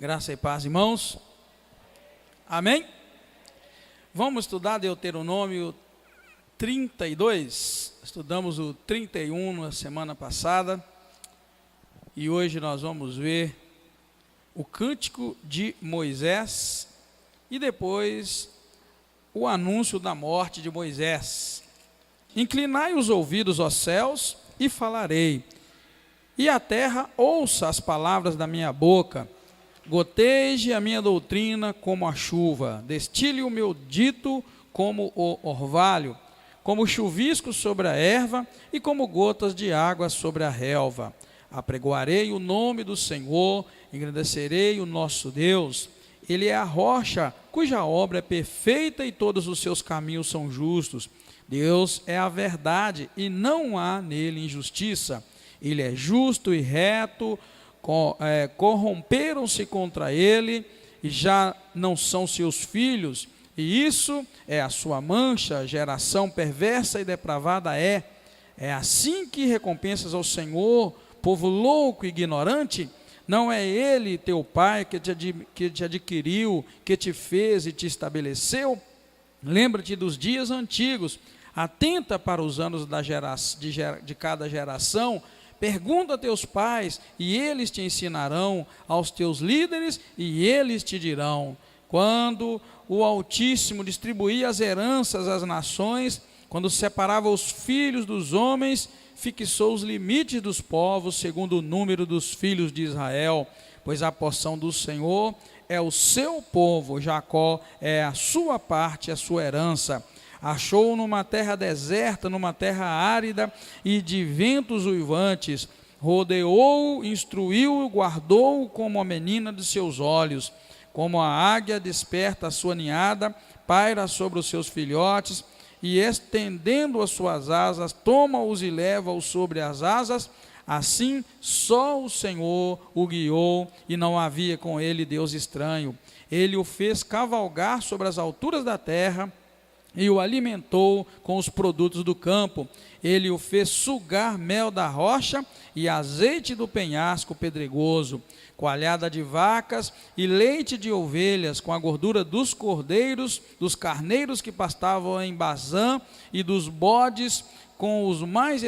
Graça e paz, irmãos. Amém? Vamos estudar Deuteronômio 32. Estudamos o 31 na semana passada. E hoje nós vamos ver o cântico de Moisés e depois o anúncio da morte de Moisés. Inclinai os ouvidos aos céus e falarei, e a terra ouça as palavras da minha boca. Goteje a minha doutrina como a chuva, destile o meu dito como o orvalho, como chuvisco sobre a erva e como gotas de água sobre a relva. Apregoarei o nome do Senhor, engrandecerei o nosso Deus. Ele é a rocha cuja obra é perfeita e todos os seus caminhos são justos. Deus é a verdade e não há nele injustiça. Ele é justo e reto. Corromperam-se contra ele e já não são seus filhos, e isso é a sua mancha. Geração perversa e depravada é assim que recompensas ao Senhor, povo louco e ignorante? Não é ele teu pai que te adquiriu, que te fez e te estabeleceu? Lembra-te dos dias antigos, atenta para os anos de cada geração. Pergunta a teus pais, e eles te ensinarão, aos teus líderes, e eles te dirão. Quando o Altíssimo distribuía as heranças às nações, quando separava os filhos dos homens, fixou os limites dos povos, segundo o número dos filhos de Israel. Pois a porção do Senhor é o seu povo, Jacó é a sua parte, a sua herança. Achou numa terra deserta, numa terra árida e de ventos uivantes. Rodeou, instruiu, guardou como a menina de seus olhos. Como a águia desperta a sua ninhada, paira sobre os seus filhotes, e estendendo as suas asas, toma-os e leva-os sobre as asas. Assim só o Senhor o guiou, e não havia com ele Deus estranho. Ele o fez cavalgar sobre as alturas da terra, e o alimentou com os produtos do campo. Ele o fez sugar mel da rocha e azeite do penhasco pedregoso, coalhada de vacas e leite de ovelhas, com a gordura dos cordeiros, dos carneiros que pastavam em Bazã, e dos bodes com o mais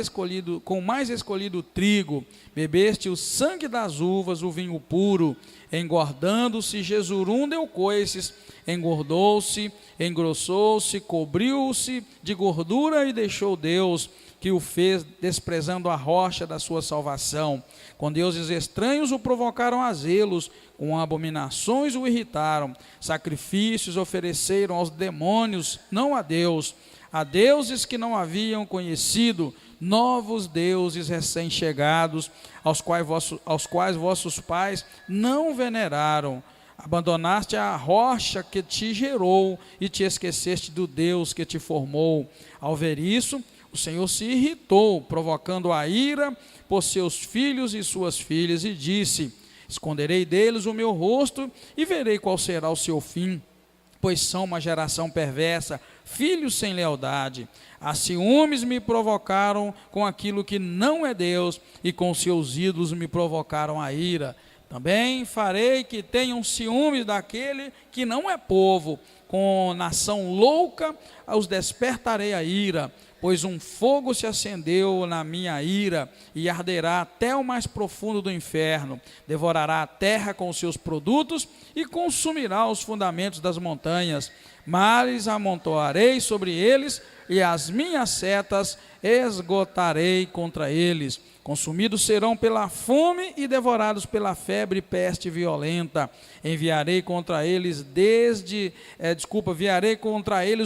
escolhido trigo. Bebeste o sangue das uvas, o vinho puro. Engordando-se, Jesurum deu coices, engordou-se, engrossou-se, cobriu-se de gordura, e deixou Deus, que o fez, desprezando a rocha da sua salvação. Com deuses estranhos o provocaram a zelos, com abominações o irritaram. Sacrifícios ofereceram aos demônios, não a Deus, a deuses que não haviam conhecido, novos deuses recém-chegados, aos quais vossos pais não veneraram. Abandonaste a rocha que te gerou e te esqueceste do Deus que te formou. Ao ver isso, o Senhor se irritou, provocando a ira por seus filhos e suas filhas, e disse: esconderei deles o meu rosto e verei qual será o seu fim, pois são uma geração perversa, filhos sem lealdade. A ciúmes me provocaram com aquilo que não é Deus, e com seus ídolos me provocaram a ira. Também farei que tenham ciúmes daquele que não é povo. Com nação louca os despertarei a ira, pois um fogo se acendeu na minha ira, e arderá até o mais profundo do inferno. Devorará a terra com os seus produtos, e consumirá os fundamentos das montanhas. Males amontoarei sobre eles, e as minhas setas esgotarei contra eles. Consumidos serão pela fome e devorados pela febre e peste violenta. Enviarei contra eles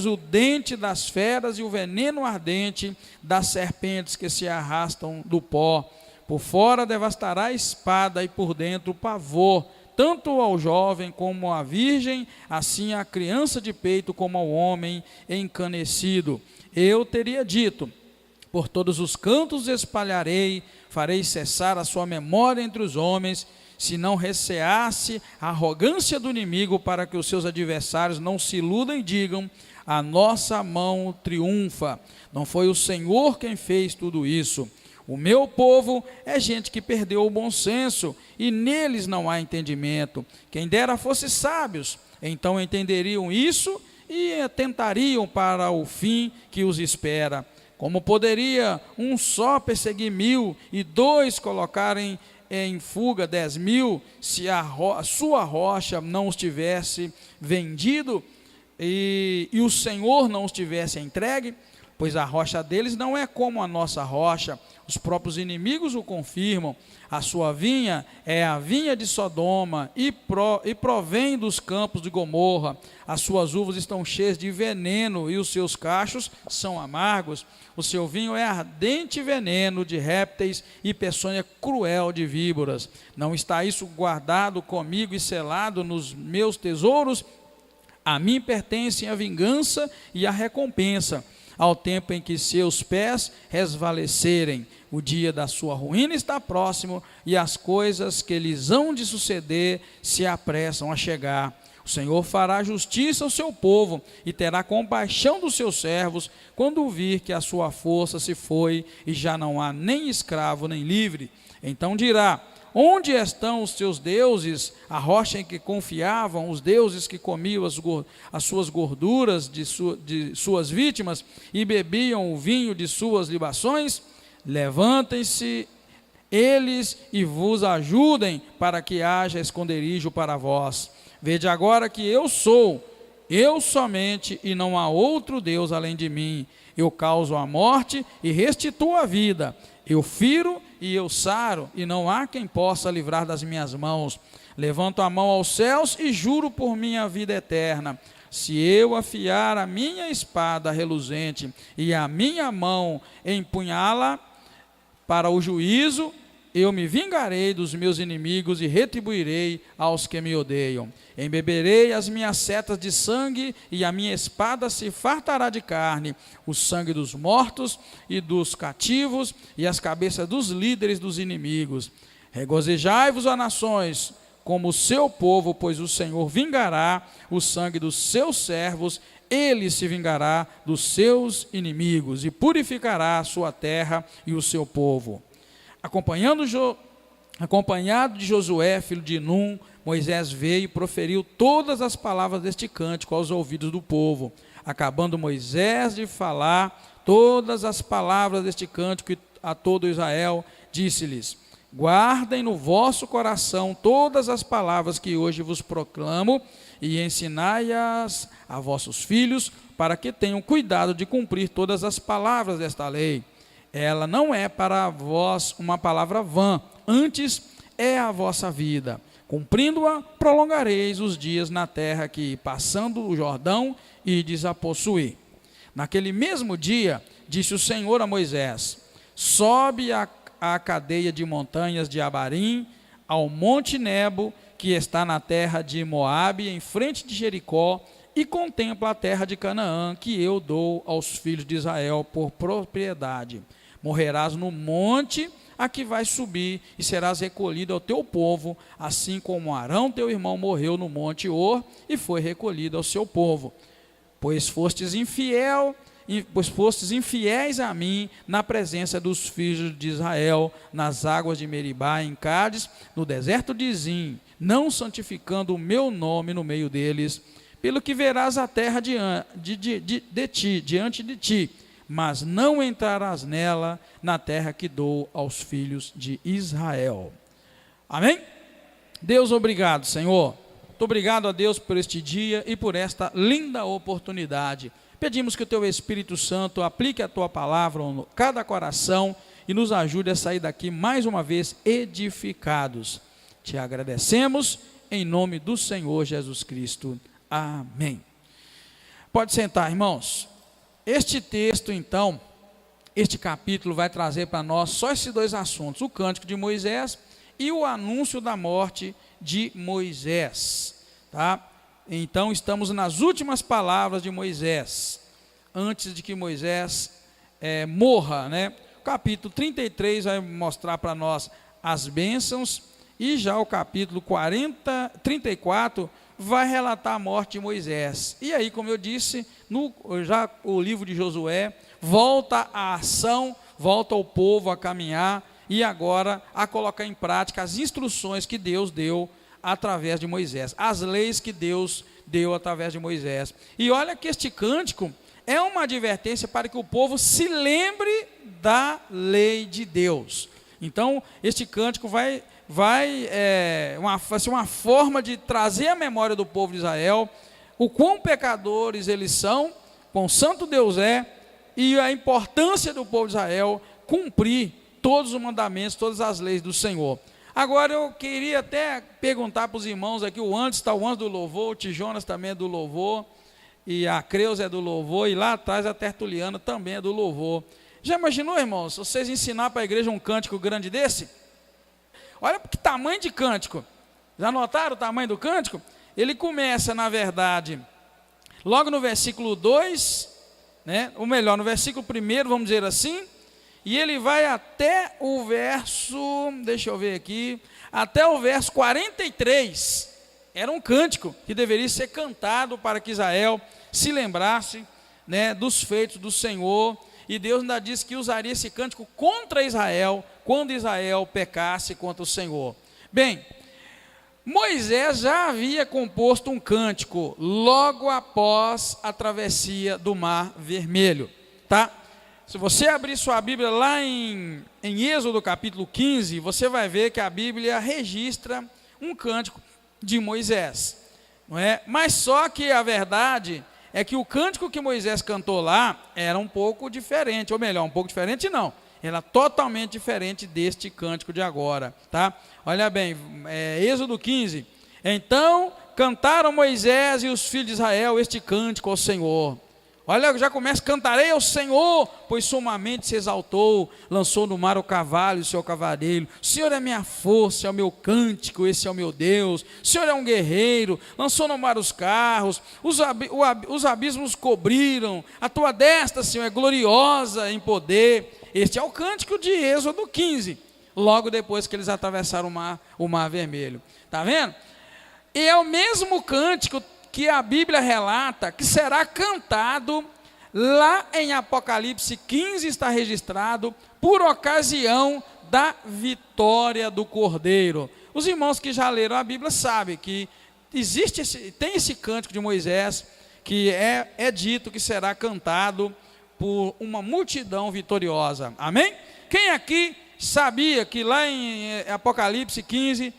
o dente das feras e o veneno ardente das serpentes que se arrastam do pó. Por fora devastará a espada, e por dentro o pavor, tanto ao jovem como à virgem, assim à criança de peito como ao homem encanecido. Eu teria dito: por todos os cantos espalharei, farei cessar a sua memória entre os homens, se não receasse a arrogância do inimigo, para que os seus adversários não se iludam e digam: a nossa mão triunfa. Não foi o Senhor quem fez tudo isso. O meu povo é gente que perdeu o bom senso, e neles não há entendimento. Quem dera fosse sábios, então entenderiam isso e atentariam para o fim que os espera. Como poderia um só perseguir 1000 e 2 colocarem em fuga 10.000, se a sua rocha não os tivesse vendido e o Senhor não os tivesse entregue? Pois a rocha deles não é como a nossa rocha, os próprios inimigos o confirmam. A sua vinha é a vinha de Sodoma e provém dos campos de Gomorra. As suas uvas estão cheias de veneno e os seus cachos são amargos. O seu vinho é ardente veneno de répteis e peçonha cruel de víboras. Não está isso guardado comigo e selado nos meus tesouros? A mim pertencem a vingança e a recompensa. Ao tempo em que seus pés resvalecerem, o dia da sua ruína está próximo, e as coisas que lhes hão de suceder se apressam a chegar. O Senhor fará justiça ao seu povo, e terá compaixão dos seus servos, quando vir que a sua força se foi, e já não há nem escravo nem livre. Então dirá: onde estão os seus deuses, a rocha em que confiavam, os deuses que comiam as suas gorduras de suas vítimas e bebiam o vinho de suas libações? Levantem-se eles e vos ajudem, para que haja esconderijo para vós. Vede agora que eu sou, eu somente, e não há outro Deus além de mim. Eu causo a morte e restituo a vida. Eu firo e eu saro, e não há quem possa livrar das minhas mãos. Levanto a mão aos céus e juro por minha vida eterna. Se eu afiar a minha espada reluzente e a minha mão empunhá-la para o juízo, eu me vingarei dos meus inimigos e retribuirei aos que me odeiam. Embeberei as minhas setas de sangue, e a minha espada se fartará de carne, o sangue dos mortos e dos cativos, e as cabeças dos líderes dos inimigos. Regozijai-vos, ó nações, como o seu povo, pois o Senhor vingará o sangue dos seus servos, ele se vingará dos seus inimigos, e purificará a sua terra e o seu povo. Acompanhado de Josué, filho de Num, Moisés veio e proferiu todas as palavras deste cântico aos ouvidos do povo. Acabando Moisés de falar todas as palavras deste cântico a todo Israel, disse-lhes: guardem no vosso coração todas as palavras que hoje vos proclamo, e ensinai-as a vossos filhos, para que tenham cuidado de cumprir todas as palavras desta lei. Ela não é para vós uma palavra vã, antes é a vossa vida. Cumprindo-a, prolongareis os dias na terra que, passando o Jordão, ides a possuir. Naquele mesmo dia, disse o Senhor a Moisés: sobe a cadeia de montanhas de Abarim, ao monte Nebo, que está na terra de Moabe, em frente de Jericó, e contempla a terra de Canaã, que eu dou aos filhos de Israel por propriedade. Morrerás no monte a que vais subir, e serás recolhido ao teu povo, assim como Arão teu irmão morreu no monte Or, e foi recolhido ao seu povo. Pois fostes infiéis a mim na presença dos filhos de Israel, nas águas de Meribá, em Cádiz, no deserto de Zim, não santificando o meu nome no meio deles. Pelo que verás a terra diante de ti, mas não entrarás nela, na terra que dou aos filhos de Israel. Amém? Deus, obrigado, Senhor. Muito obrigado a Deus por este dia e por esta linda oportunidade. Pedimos que o teu Espírito Santo aplique a tua palavra em cada coração e nos ajude a sair daqui mais uma vez edificados. Te agradecemos em nome do Senhor Jesus Cristo. Amém. Pode sentar, irmãos. Este texto, então, este capítulo vai trazer para nós só esses dois assuntos: o cântico de Moisés e o anúncio da morte de Moisés, tá? Então, estamos nas últimas palavras de Moisés, antes de que Moisés morra, né? O capítulo 33 vai mostrar para nós as bênçãos, e já o capítulo 34 vai relatar a morte de Moisés. E aí, como eu disse, já o livro de Josué volta à ação, volta o povo a caminhar e agora a colocar em prática as instruções que Deus deu através de Moisés, as leis que Deus deu através de Moisés. E olha que este cântico é uma advertência para que o povo se lembre da lei de Deus. Então, este cântico vai ser uma forma de trazer à memória do povo de Israel o quão pecadores eles são, quão santo Deus é, e a importância do povo de Israel cumprir todos os mandamentos, todas as leis do Senhor. Agora eu queria até perguntar para os irmãos aqui, o Antes está o Antes do louvor, o Tijonas também é do louvor, e a Creus é do louvor, e lá atrás a Tertuliana também é do louvor. Já imaginou, irmãos, se vocês ensinar para a igreja um cântico grande desse? Olha que tamanho de cântico. Já notaram o tamanho do cântico? Ele começa, na verdade, logo no versículo 2, né? Ou melhor, no versículo 1, vamos dizer assim, e ele vai até o verso, deixa eu ver aqui, até o verso 43. Era um cântico que deveria ser cantado para que Israel se lembrasse, né, dos feitos do Senhor. E Deus ainda disse que usaria esse cântico contra Israel, quando Israel pecasse contra o Senhor. Bem, Moisés já havia composto um cântico logo após a travessia do Mar Vermelho, tá? Se você abrir sua Bíblia lá em Êxodo capítulo 15, você vai ver que a Bíblia registra um cântico de Moisés, não é? Mas só que a verdade é que o cântico que Moisés cantou lá era um pouco diferente, ou melhor, um pouco diferente não, era totalmente diferente deste cântico de agora, tá? Olha bem, Êxodo 15, então cantaram Moisés e os filhos de Israel este cântico ao Senhor. Olha, já começa, cantarei ao Senhor, pois sumamente se exaltou, lançou no mar o cavalo e o seu cavaleiro. O Senhor é minha força, é o meu cântico, esse é o meu Deus. O Senhor é um guerreiro, lançou no mar os carros, os abismos cobriram. A tua destra, Senhor, é gloriosa em poder. Este é o cântico de Êxodo 15, logo depois que eles atravessaram o mar Vermelho. Está vendo? E é o mesmo cântico que a Bíblia relata que será cantado lá em Apocalipse 15, está registrado, por ocasião da vitória do Cordeiro. Os irmãos que já leram a Bíblia sabem que tem esse cântico de Moisés, que é dito que será cantado por uma multidão vitoriosa. Amém? Quem aqui sabia que lá em Apocalipse 15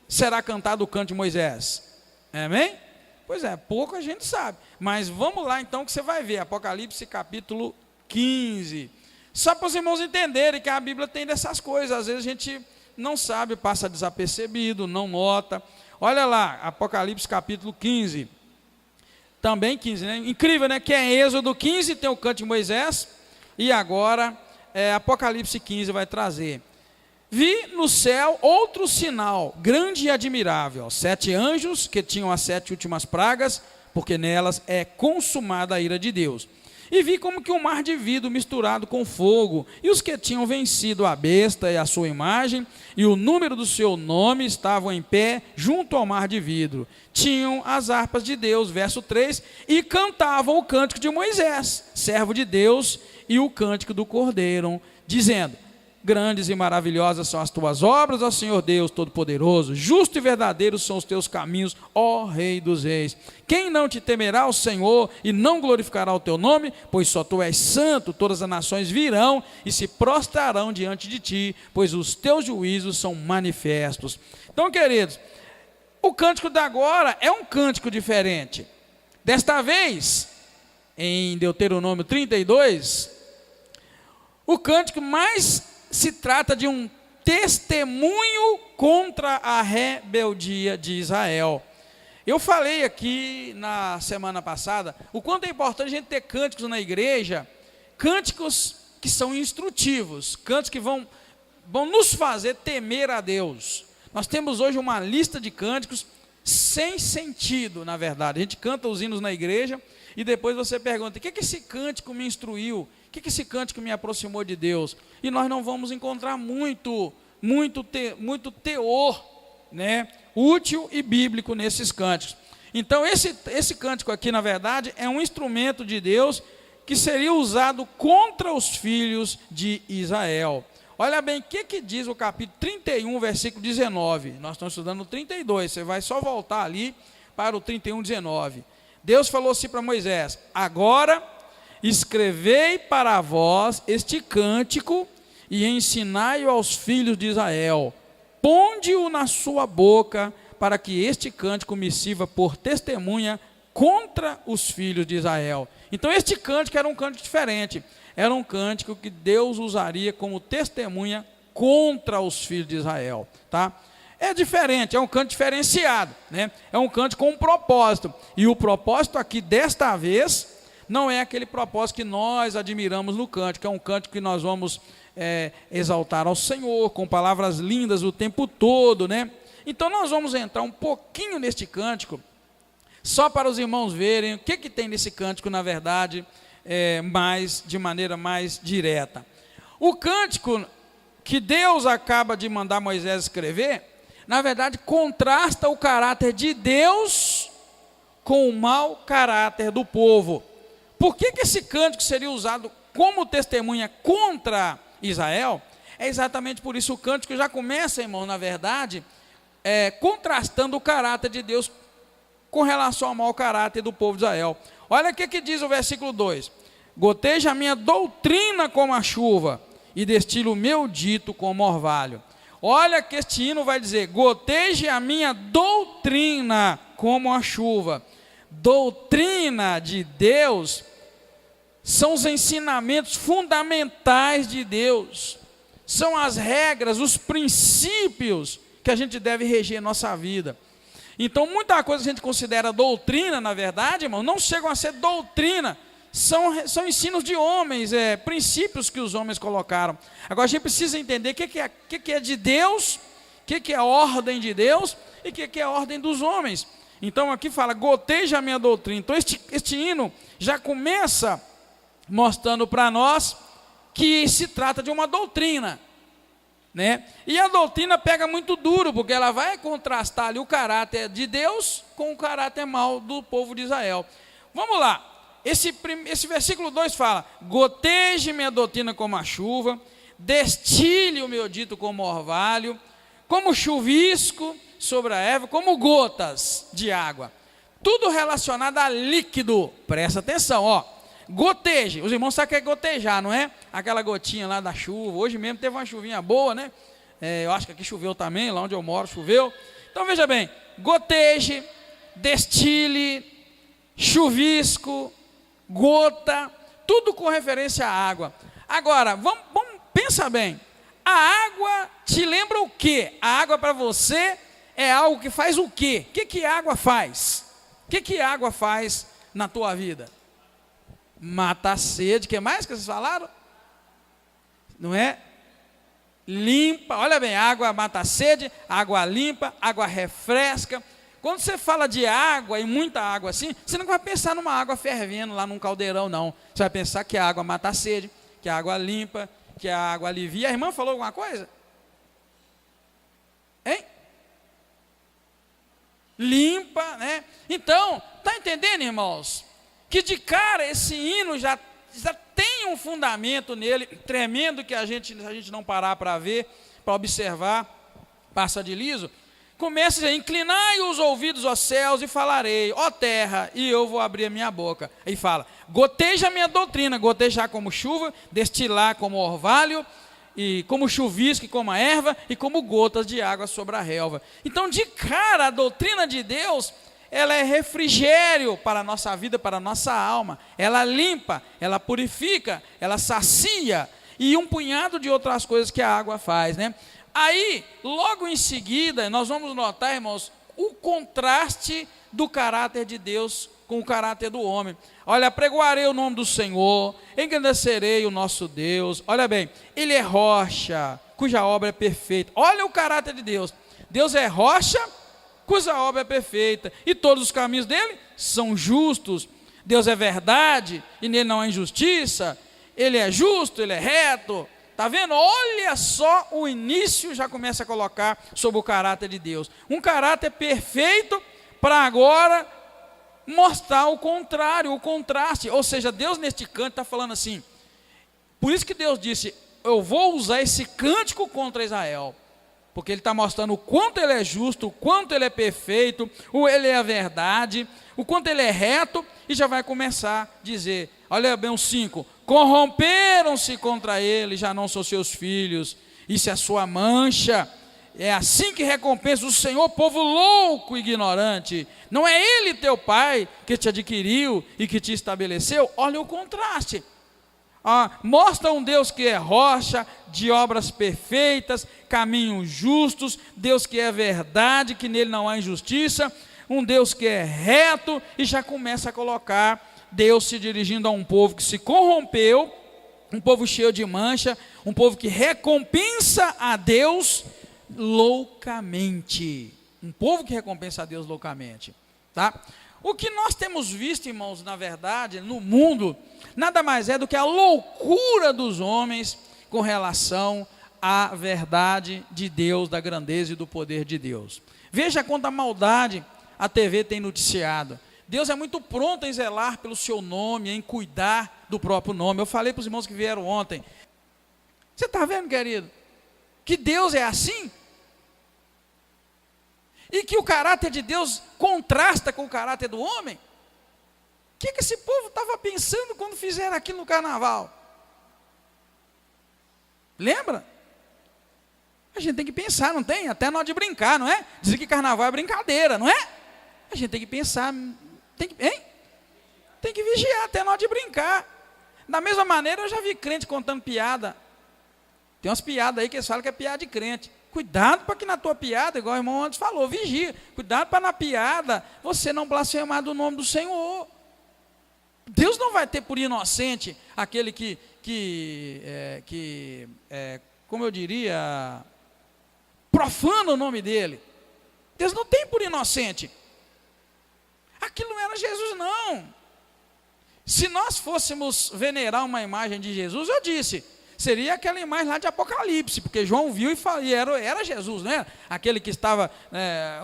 será cantado o canto de Moisés? Amém? Pois é, pouco a gente sabe, mas vamos lá então que você vai ver, Apocalipse capítulo 15, só para os irmãos entenderem que a Bíblia tem dessas coisas, às vezes a gente não sabe, passa desapercebido, não nota. Olha lá, Apocalipse capítulo 15, também 15, né? Incrível, né? Que é Êxodo 15, tem o canto de Moisés, e agora Apocalipse 15 vai trazer. Vi no céu outro sinal, grande e admirável, 7 anjos que tinham as 7 últimas pragas, porque nelas é consumada a ira de Deus. E vi como que um mar de vidro misturado com fogo, e os que tinham vencido a besta e a sua imagem, e o número do seu nome, estavam em pé junto ao mar de vidro. Tinham as harpas de Deus, verso 3, e cantavam o cântico de Moisés, servo de Deus, e o cântico do Cordeiro, dizendo: grandes e maravilhosas são as tuas obras, ó Senhor Deus Todo-Poderoso, justo e verdadeiro são os teus caminhos, ó Rei dos Reis. Quem não te temerá ao Senhor e não glorificará o teu nome? Pois só tu és santo, todas as nações virão e se prostrarão diante de ti, pois os teus juízos são manifestos. Então, queridos, o cântico de agora é um cântico diferente. Desta vez, em Deuteronômio 32, o cântico mais se trata de um testemunho contra a rebeldia de Israel. Eu falei aqui na semana passada o quanto é importante a gente ter cânticos na igreja, cânticos que são instrutivos, cânticos que vão nos fazer temer a Deus. Nós temos hoje uma lista de cânticos sem sentido, na verdade. A gente canta os hinos na igreja e depois você pergunta: o que esse cântico me instruiu? O que esse cântico me aproximou de Deus? E nós não vamos encontrar muito teor, né, útil e bíblico nesses cânticos. Então esse cântico aqui, na verdade, é um instrumento de Deus que seria usado contra os filhos de Israel. Olha bem, o que diz o capítulo 31, versículo 19. Nós estamos estudando o 32, você vai só voltar ali para o 31, 19. Deus falou assim para Moisés: agora escrevei para vós este cântico e ensinai-o aos filhos de Israel. Ponde-o na sua boca, para que este cântico me sirva por testemunha contra os filhos de Israel. Então este cântico era um cântico diferente. Era um cântico que Deus usaria como testemunha contra os filhos de Israel, tá? É diferente, é um canto diferenciado, né? É um canto com um propósito. E o propósito aqui, desta vez, não é aquele propósito que nós admiramos no cântico. É um cântico que nós vamos exaltar ao Senhor, com palavras lindas o tempo todo, né? Então nós vamos entrar um pouquinho neste cântico, só para os irmãos verem o que tem nesse cântico, na verdade, de maneira mais direta. O cântico que Deus acaba de mandar Moisés escrever, na verdade, contrasta o caráter de Deus com o mau caráter do povo. Por que esse cântico seria usado como testemunha contra Israel? É exatamente por isso. O cântico já começa, irmão, na verdade, contrastando o caráter de Deus com relação ao mau caráter do povo de Israel. Olha o que diz o versículo 2: goteja a minha doutrina como a chuva, e destila o meu dito como orvalho. Olha que este hino vai dizer: goteje a minha doutrina como a chuva. Doutrina de Deus são os ensinamentos fundamentais de Deus, são as regras, os princípios que a gente deve reger nossa vida. Então, muita coisa que a gente considera doutrina, na verdade, irmão, não chegam a ser doutrina, são ensinos de homens, princípios que os homens colocaram. Agora, a gente precisa entender o que é de Deus, o que é a ordem de Deus e o que é a ordem dos homens. Então, aqui fala: goteja a minha doutrina. Então, este hino já começa mostrando para nós que se trata de uma doutrina, né? E a doutrina pega muito duro, porque ela vai contrastar ali o caráter de Deus com o caráter mau do povo de Israel. Vamos lá, esse versículo 2 fala: goteje minha doutrina como a chuva, destile o meu dito como orvalho, como chuvisco sobre a erva, como gotas de água. Tudo relacionado a líquido. Presta atenção, ó. Goteje, os irmãos sabem o que é gotejar, não é? Aquela gotinha lá da chuva. Hoje mesmo teve uma chuvinha boa, né? Eu acho que aqui choveu também, lá onde eu moro choveu. Então veja bem: goteje, destile, chuvisco, gota, tudo com referência à água. Agora, vamos pensa bem. A água te lembra o quê? A água para você é algo que faz o quê? O que a água faz? O que a água faz na tua vida? Mata a sede. O que mais que vocês falaram? Não é? Limpa. Olha bem, água mata a sede, água limpa, água refresca. Quando você fala de água, e muita água assim, você não vai pensar numa água fervendo lá num caldeirão, não. Você vai pensar que a água mata a sede, que a água limpa, que a água alivia. A irmã falou alguma coisa? Hein? Limpa, né? Então, está entendendo, irmãos? Que de cara esse hino já tem um fundamento nele tremendo, que a gente não parar para ver, para observar, passa de liso. Começa a inclinai os ouvidos aos céus e falarei, ó terra, e eu vou abrir a minha boca. Aí fala: goteja a minha doutrina, gotejar como chuva, destilar como orvalho, e como chuvisco e como a erva, e como gotas de água sobre a relva. Então, de cara, a doutrina de Deus, ela é refrigério para a nossa vida, para a nossa alma. Ela limpa, ela purifica, ela sacia, e um punhado de outras coisas que a água faz, né? Aí, logo em seguida, nós vamos notar, irmãos, o contraste do caráter de Deus com o caráter do homem. Olha: pregoarei o nome do Senhor, engrandecerei o nosso Deus. Olha bem, Ele é rocha, cuja obra é perfeita. Olha o caráter de Deus. Deus é rocha, cuja obra é perfeita, e todos os caminhos dele são justos. Deus é verdade, e nele não há injustiça. Ele é justo, ele é reto. Está vendo? Olha só, o início já começa a colocar sobre o caráter de Deus. Um caráter perfeito para agora mostrar o contrário, o contraste. Ou seja, Deus neste canto está falando assim, por isso que Deus disse, eu vou usar esse cântico contra Israel, porque Ele está mostrando o quanto Ele é justo, o quanto Ele é perfeito, o Ele é a verdade, o quanto Ele é reto, e já vai começar a dizer, olha bem o 5, corromperam-se contra Ele, já não são seus filhos, isso é a sua mancha, é assim que recompensa o Senhor, povo louco e ignorante. Não é Ele teu Pai que te adquiriu e que te estabeleceu? Olha o contraste. Mostra um Deus que é rocha, de obras perfeitas, caminhos justos, Deus que é verdade, que nele não há injustiça, um Deus que é reto, e já começa a colocar Deus se dirigindo a um povo que se corrompeu, um povo cheio de mancha, um povo que recompensa a Deus loucamente, um povo que recompensa a Deus loucamente, tá? O que nós temos visto, irmãos, na verdade, no mundo, nada mais é do que a loucura dos homens com relação à verdade de Deus, da grandeza e do poder de Deus. Veja quanta maldade a TV tem noticiado. Deus é muito pronto em zelar pelo seu nome, em cuidar do próprio nome. Eu falei para os irmãos que vieram ontem, você está vendo, querido, que Deus é assim? E que o caráter de Deus contrasta com o caráter do homem? O que esse povo estava pensando quando fizeram aquilo no carnaval? Lembra? A gente tem que pensar, não tem? Até na hora de brincar, não é? Dizer que carnaval é brincadeira, não é? A gente tem que pensar, tem que vigiar até na hora de brincar. Da mesma maneira, eu já vi crente contando piada. Tem umas piadas aí que eles falam que é piada de crente. Cuidado para que na tua piada, igual o irmão antes falou, vigia. Cuidado para na piada você não blasfemar do nome do Senhor. Deus não vai ter por inocente aquele como eu diria, profana o nome dele. Deus não tem por inocente. Aquilo não era Jesus, não. Se nós fôssemos venerar uma imagem de Jesus, eu disse, seria aquela imagem lá de Apocalipse, porque João viu e era Jesus, né? Aquele que estava,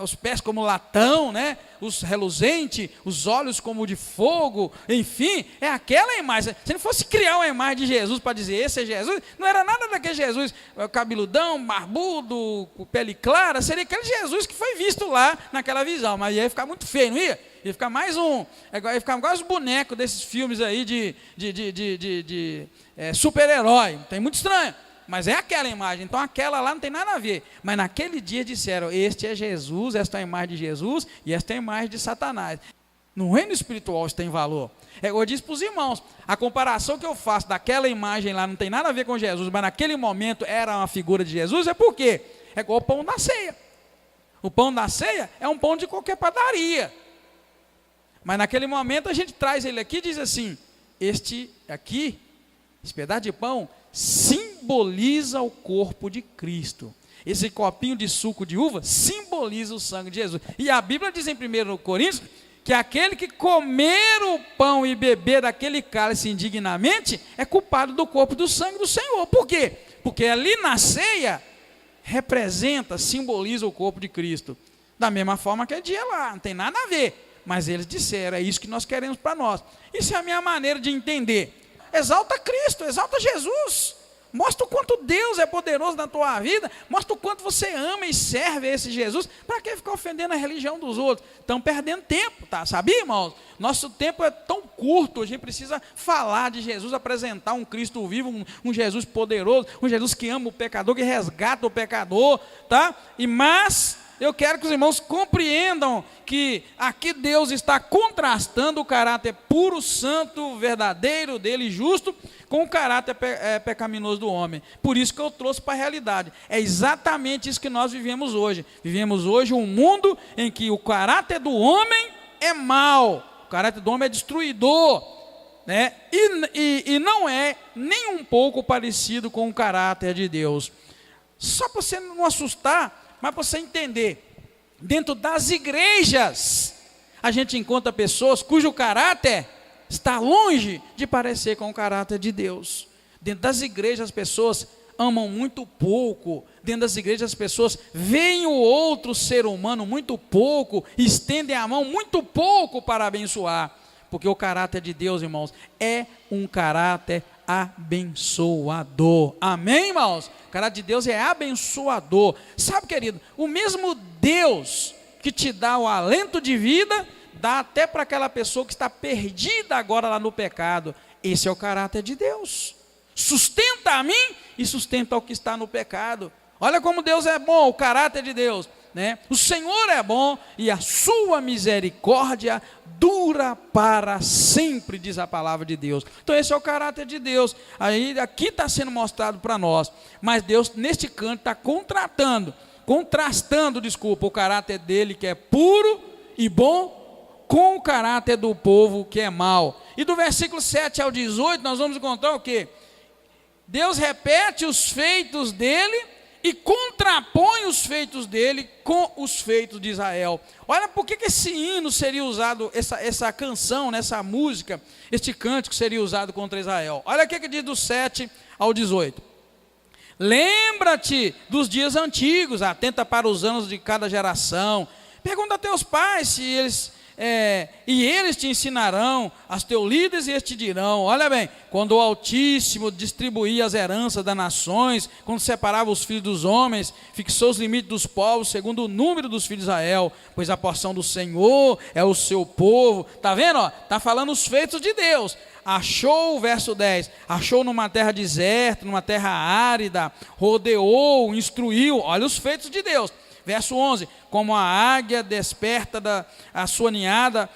os pés como latão, né? Os reluzentes, os olhos como de fogo, enfim, é aquela imagem. Se não fosse criar uma imagem de Jesus para dizer, esse é Jesus, não era nada daquele Jesus, cabeludão, barbudo, com pele clara, seria aquele Jesus que foi visto lá naquela visão, mas ia ficar muito feio, não ia? Ia ficar mais ia ficar quase um boneco desses filmes aí de super-herói, tem muito estranho, mas é aquela imagem, então aquela lá não tem nada a ver, mas naquele dia disseram, este é Jesus, esta é a imagem de Jesus, e esta é a imagem de Satanás. No reino espiritual isso tem valor. Eu disse para os irmãos, a comparação que eu faço daquela imagem lá não tem nada a ver com Jesus, mas naquele momento era uma figura de Jesus, é por quê? É igual o pão da ceia. O pão da ceia é um pão de qualquer padaria, mas naquele momento a gente traz ele aqui e diz assim, este aqui, esse pedaço de pão, simboliza o corpo de Cristo. Esse copinho de suco de uva simboliza o sangue de Jesus. E a Bíblia diz em 1 Coríntios, que aquele que comer o pão e beber daquele cálice indignamente, é culpado do corpo e do sangue do Senhor. Por quê? Porque ali na ceia, representa, simboliza o corpo de Cristo. Da mesma forma que é dia lá, não tem nada a ver. Mas eles disseram, é isso que nós queremos para nós. Isso é a minha maneira de entender. Exalta Cristo, exalta Jesus. Mostra o quanto Deus é poderoso na tua vida. Mostra o quanto você ama e serve a esse Jesus. Para que ficar ofendendo a religião dos outros? Estão perdendo tempo, tá? Sabia, irmãos? Nosso tempo é tão curto, a gente precisa falar de Jesus, apresentar um Cristo vivo, um Jesus poderoso, um Jesus que ama o pecador, que resgata o pecador, tá? Mas eu quero que os irmãos compreendam que aqui Deus está contrastando o caráter puro, santo, verdadeiro dele, justo, com o caráter pecaminoso do homem. Por isso que eu trouxe para a realidade. É exatamente isso que nós vivemos hoje. Vivemos hoje um mundo em que o caráter do homem é mau, o caráter do homem é destruidor, né? E não é nem um pouco parecido com o caráter de Deus. Só para você não assustar, mas para você entender, dentro das igrejas, a gente encontra pessoas cujo caráter está longe de parecer com o caráter de Deus. Dentro das igrejas, as pessoas amam muito pouco. Dentro das igrejas as pessoas veem o outro ser humano muito pouco, estendem a mão muito pouco para abençoar. Porque o caráter de Deus, irmãos, é um caráter abençoador. Amém, irmãos? O caráter de Deus é abençoador. Sabe, querido, o mesmo Deus que te dá o alento de vida, dá até para aquela pessoa que está perdida agora lá no pecado. Esse é o caráter de Deus. Sustenta a mim e sustenta o que está no pecado. Olha como Deus é bom, o caráter de Deus, né? O Senhor é bom e a sua misericórdia dura para sempre, diz a palavra de Deus. Então esse é o caráter de Deus. Aí aqui está sendo mostrado para nós, mas Deus neste canto está contrastando, o caráter dele que é puro e bom com o caráter do povo que é mau. E do versículo 7 ao 18 nós vamos encontrar o quê? Deus repete os feitos dele e contrapõe os feitos dele com os feitos de Israel. Olha por que esse hino seria usado, essa canção, essa música, este cântico seria usado contra Israel. Olha o que diz do 7 ao 18. Lembra-te dos dias antigos, atenta para os anos de cada geração. Pergunta a teus pais se eles... e eles te ensinarão, as teus líderes e eles te dirão. Olha bem, quando o Altíssimo distribuía as heranças das nações, quando separava os filhos dos homens, fixou os limites dos povos segundo o número dos filhos de Israel, pois a porção do Senhor é o seu povo. Está vendo? Está falando os feitos de Deus. Achou, verso 10, achou numa terra deserta, numa terra árida, rodeou, instruiu. Olha os feitos de Deus. Verso 11, como a águia desperta a sua ninhada,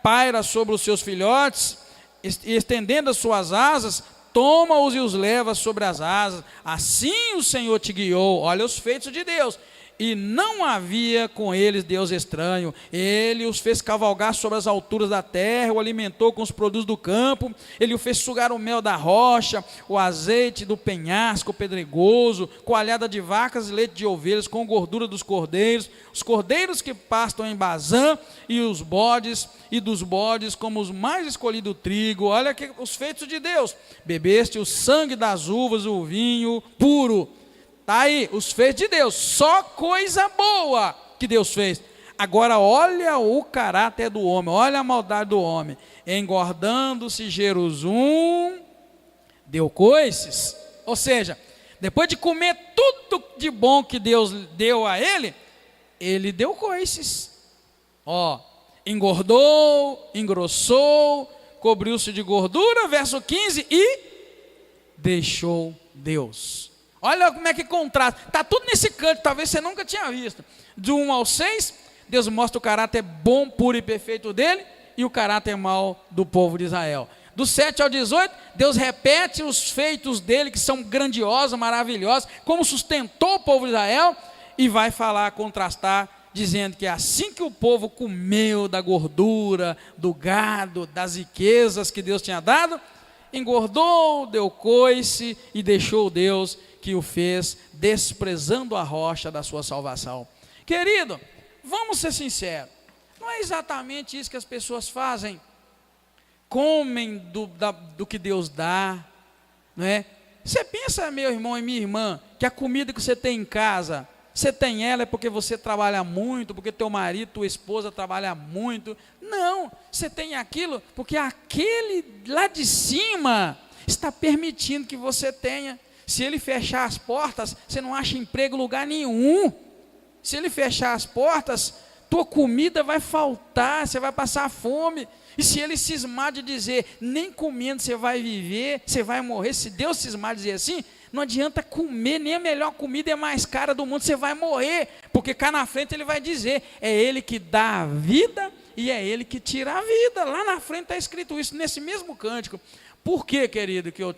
paira sobre os seus filhotes, estendendo as suas asas, toma-os e os leva sobre as asas. Assim o Senhor te guiou. Olha os feitos de Deus. E não havia com eles Deus estranho. Ele os fez cavalgar sobre as alturas da terra, o alimentou com os produtos do campo, ele o fez sugar o mel da rocha, o azeite do penhasco pedregoso, coalhada de vacas e leite de ovelhas, com gordura dos cordeiros, os cordeiros que pastam em Bazã, e os bodes, e dos bodes como os mais escolhido trigo. Olha aqui os feitos de Deus. Bebeste o sangue das uvas, o vinho puro. Está aí, os feitos de Deus, só coisa boa que Deus fez. Agora olha o caráter do homem, olha a maldade do homem. Engordando-se Jerusalém, deu coices. Ou seja, depois de comer tudo de bom que Deus deu a ele deu coices. Engordou, engrossou, cobriu-se de gordura, verso 15, e deixou Deus. Olha como é que contrasta, está tudo nesse canto, talvez você nunca tinha visto. De 1 ao 6, Deus mostra o caráter bom, puro e perfeito dele, e o caráter mau do povo de Israel. Do 7 ao 18, Deus repete os feitos dele, que são grandiosos, maravilhosos, como sustentou o povo de Israel, e vai falar, contrastar, dizendo que assim que o povo comeu da gordura, do gado, das riquezas que Deus tinha dado, engordou, deu coice e deixou Deus que o fez, desprezando a rocha da sua salvação. Querido, vamos ser sinceros, não é exatamente isso que as pessoas fazem. Comem do que Deus dá, não é? Você pensa, meu irmão e minha irmã, que a comida que você tem em casa, você tem ela é porque você trabalha muito, porque teu marido, tua esposa trabalha muito. Não, você tem aquilo porque aquele lá de cima está permitindo que você tenha. Se ele fechar as portas, você não acha emprego em lugar nenhum. Se ele fechar as portas, tua comida vai faltar, você vai passar fome. E se ele cismar de dizer, nem comendo você vai viver, você vai morrer, se Deus cismar de dizer assim, não adianta comer, nem a melhor comida é mais cara do mundo, você vai morrer, porque cá na frente ele vai dizer, é ele que dá a vida e é ele que tira a vida. Lá na frente está escrito isso, nesse mesmo cântico. Por que, querido, que eu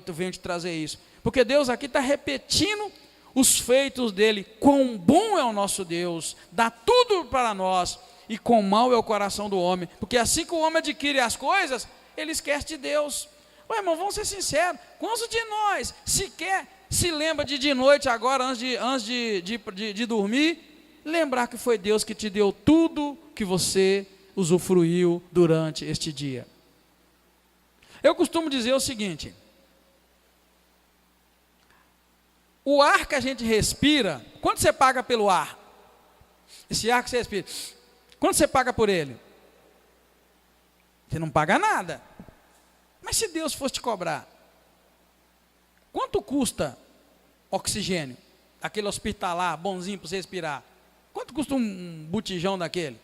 venho te trazer isso? Porque Deus aqui está repetindo os feitos dele. Quão bom é o nosso Deus, dá tudo para nós, e quão mau é o coração do homem. Porque assim que o homem adquire as coisas, ele esquece de Deus. Ô, irmão, vamos ser sinceros, quantos de nós sequer se lembra de noite agora, antes de dormir, lembrar que foi Deus que te deu tudo que você usufruiu durante este dia? Eu costumo dizer o seguinte: O ar que a gente respira, quanto você paga pelo ar? Esse ar que você respira, quanto você paga por ele? Você não paga nada. Mas se Deus fosse te cobrar, quanto custa oxigênio? Aquele hospitalar bonzinho para você respirar. Quanto custa um botijão daquele?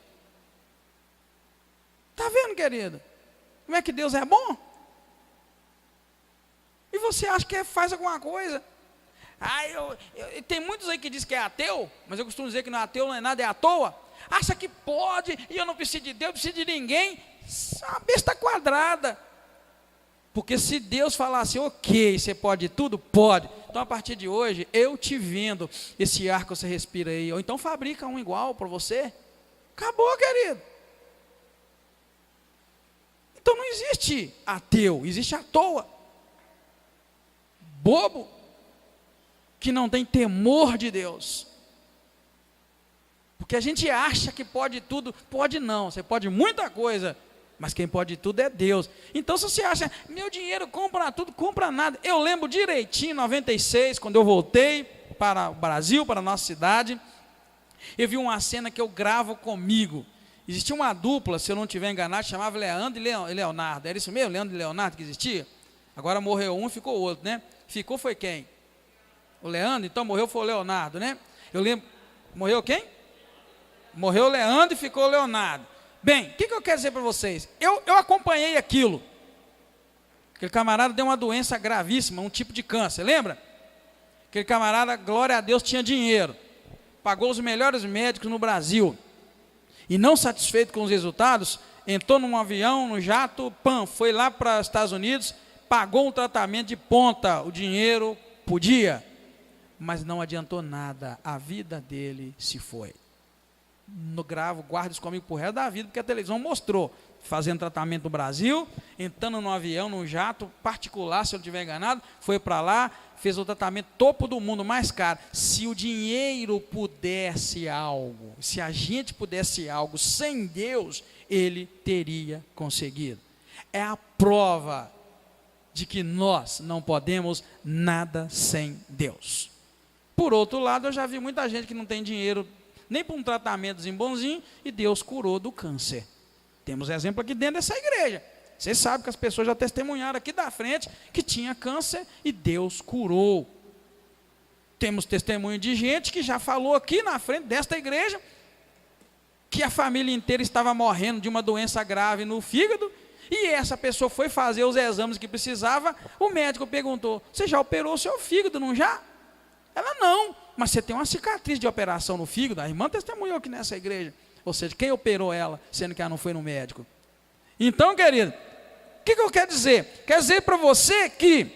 Está vendo, querido? Como é que Deus é bom? E você acha que faz alguma coisa? Tem muitos aí que dizem que é ateu, mas eu costumo dizer que não é ateu, não é nada, é à toa. Acha que pode, e eu não preciso de Deus, não preciso de ninguém. Isso é uma besta quadrada. Porque se Deus falasse, ok, você pode tudo? Pode. Então a partir de hoje, eu te vendo esse ar que você respira aí, ou então fabrica um igual para você. Acabou, querido. Então não existe ateu, existe à toa. Bobo, que não tem temor de Deus. Porque a gente acha que pode tudo, pode não, você pode muita coisa, mas quem pode tudo é Deus. Então se você acha, meu dinheiro compra tudo, compra nada. Eu lembro direitinho, em 96, quando eu voltei para o Brasil, para a nossa cidade, eu vi uma cena que eu gravo comigo. Existia uma dupla, se eu não estiver enganado, chamava Leandro e Leonardo. Era isso mesmo, Leandro e Leonardo que existia? Agora morreu um, ficou o outro, né? Ficou foi quem? O Leandro, então morreu foi o Leonardo, né? Eu lembro, morreu quem? Morreu o Leandro e ficou o Leonardo. Bem, o que eu quero dizer para vocês? Eu acompanhei aquilo. Aquele camarada deu uma doença gravíssima, um tipo de câncer, lembra? Aquele camarada, glória a Deus, tinha dinheiro. Pagou os melhores médicos no Brasil. E não satisfeito com os resultados, entrou num avião, no jato, foi lá para os Estados Unidos, pagou um tratamento de ponta, o dinheiro podia, mas não adiantou nada, a vida dele se foi. Guarda isso comigo por resto da vida, porque a televisão mostrou, fazendo tratamento no Brasil, entrando num avião, num jato particular, se eu não estiver enganado, foi para lá, fez o tratamento topo do mundo, mais caro. Se o dinheiro pudesse algo, se a gente pudesse algo sem Deus, ele teria conseguido. É a prova de que nós não podemos nada sem Deus. Por outro lado, eu já vi muita gente que não tem dinheiro nem para um tratamentozinho bonzinho, e Deus curou do câncer. Temos exemplo aqui dentro dessa igreja. Vocês sabem que as pessoas já testemunharam aqui da frente que tinha câncer e Deus curou. Temos testemunho de gente que já falou aqui na frente desta igreja que a família inteira estava morrendo de uma doença grave no fígado, e essa pessoa foi fazer os exames que precisava. O médico perguntou: você já operou o seu fígado, não já? Ela: não, mas você tem uma cicatriz de operação no fígado. A irmã testemunhou aqui nessa igreja. Ou seja, quem operou ela, sendo que ela não foi no médico? Então, querido, o que eu quero dizer? Quero dizer para você que,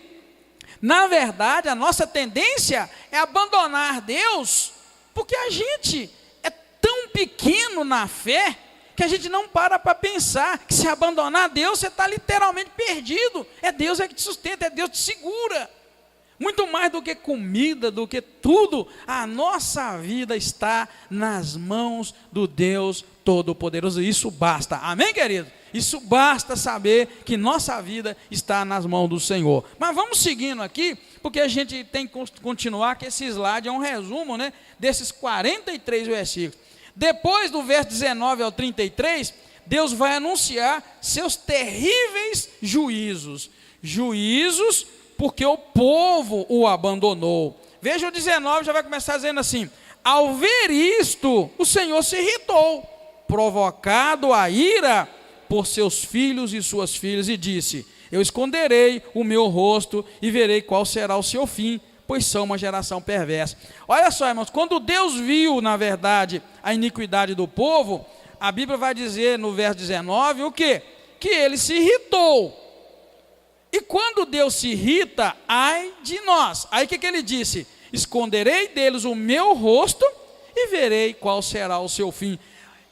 na verdade, a nossa tendência é abandonar Deus, porque a gente é tão pequeno na fé, que a gente não para pensar que se abandonar Deus, você está literalmente perdido. É Deus que te sustenta, é Deus que te segura. Muito mais do que comida, do que tudo, a nossa vida está nas mãos do Deus Todo-Poderoso. Isso basta, amém, querido? Isso basta saber que nossa vida está nas mãos do Senhor. Mas vamos seguindo aqui, porque a gente tem que continuar, que esse slide é um resumo, né, desses 43 versículos. Depois do verso 19 ao 33, Deus vai anunciar seus terríveis juízos. Juízos porque o povo o abandonou. Veja o 19, já vai começar dizendo assim: ao ver isto, o Senhor se irritou, provocado a ira por seus filhos e suas filhas, e disse: eu esconderei o meu rosto e verei qual será o seu fim, pois são uma geração perversa. Olha só, irmãos, quando Deus viu, na verdade, a iniquidade do povo, a Bíblia vai dizer no verso 19 o quê? Que ele se irritou. E quando Deus se irrita, ai de nós. Aí o que ele disse? Esconderei deles o meu rosto e verei qual será o seu fim.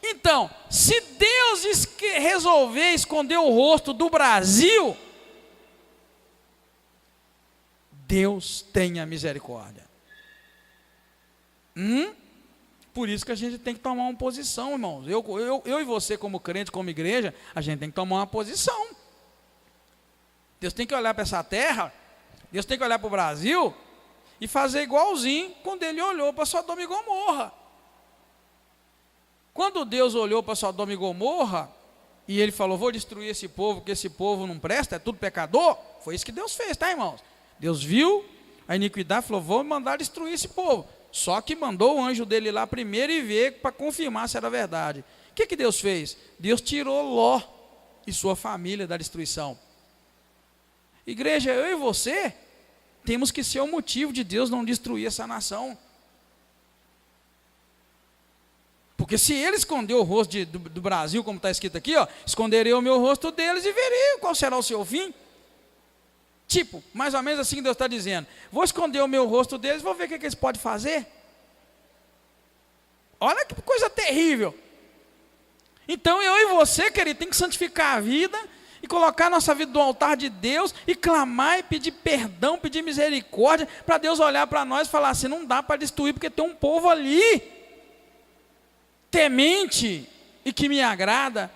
Então, se Deus resolver esconder o rosto do Brasil, Deus tenha misericórdia. Por isso que a gente tem que tomar uma posição, irmãos. Eu e você, como crente, como igreja, a gente tem que tomar uma posição. Deus tem que olhar para essa terra, Deus tem que olhar para o Brasil e fazer igualzinho quando ele olhou para Sodoma e Gomorra. Quando Deus olhou para Sodoma e Gomorra, e ele falou, vou destruir esse povo, porque esse povo não presta, é tudo pecador, foi isso que Deus fez, tá, irmãos? Deus viu a iniquidade e falou, vou mandar destruir esse povo. Só que mandou o anjo dele lá primeiro e ver para confirmar se era verdade. O que Deus fez? Deus tirou Ló e sua família da destruição. Igreja, eu e você temos que ser o motivo de Deus não destruir essa nação. Porque se ele escondeu o rosto do Brasil, como está escrito aqui, ó, esconderei o meu rosto deles e verei qual será o seu fim. Tipo, mais ou menos assim que Deus está dizendo, vou esconder o meu rosto deles, vou ver o que eles podem fazer. Olha que coisa terrível. Então eu e você, querido, tem que santificar a vida e colocar a nossa vida no altar de Deus e clamar e pedir perdão, pedir misericórdia, para Deus olhar para nós e falar assim, não dá para destruir porque tem um povo ali, temente e que me agrada.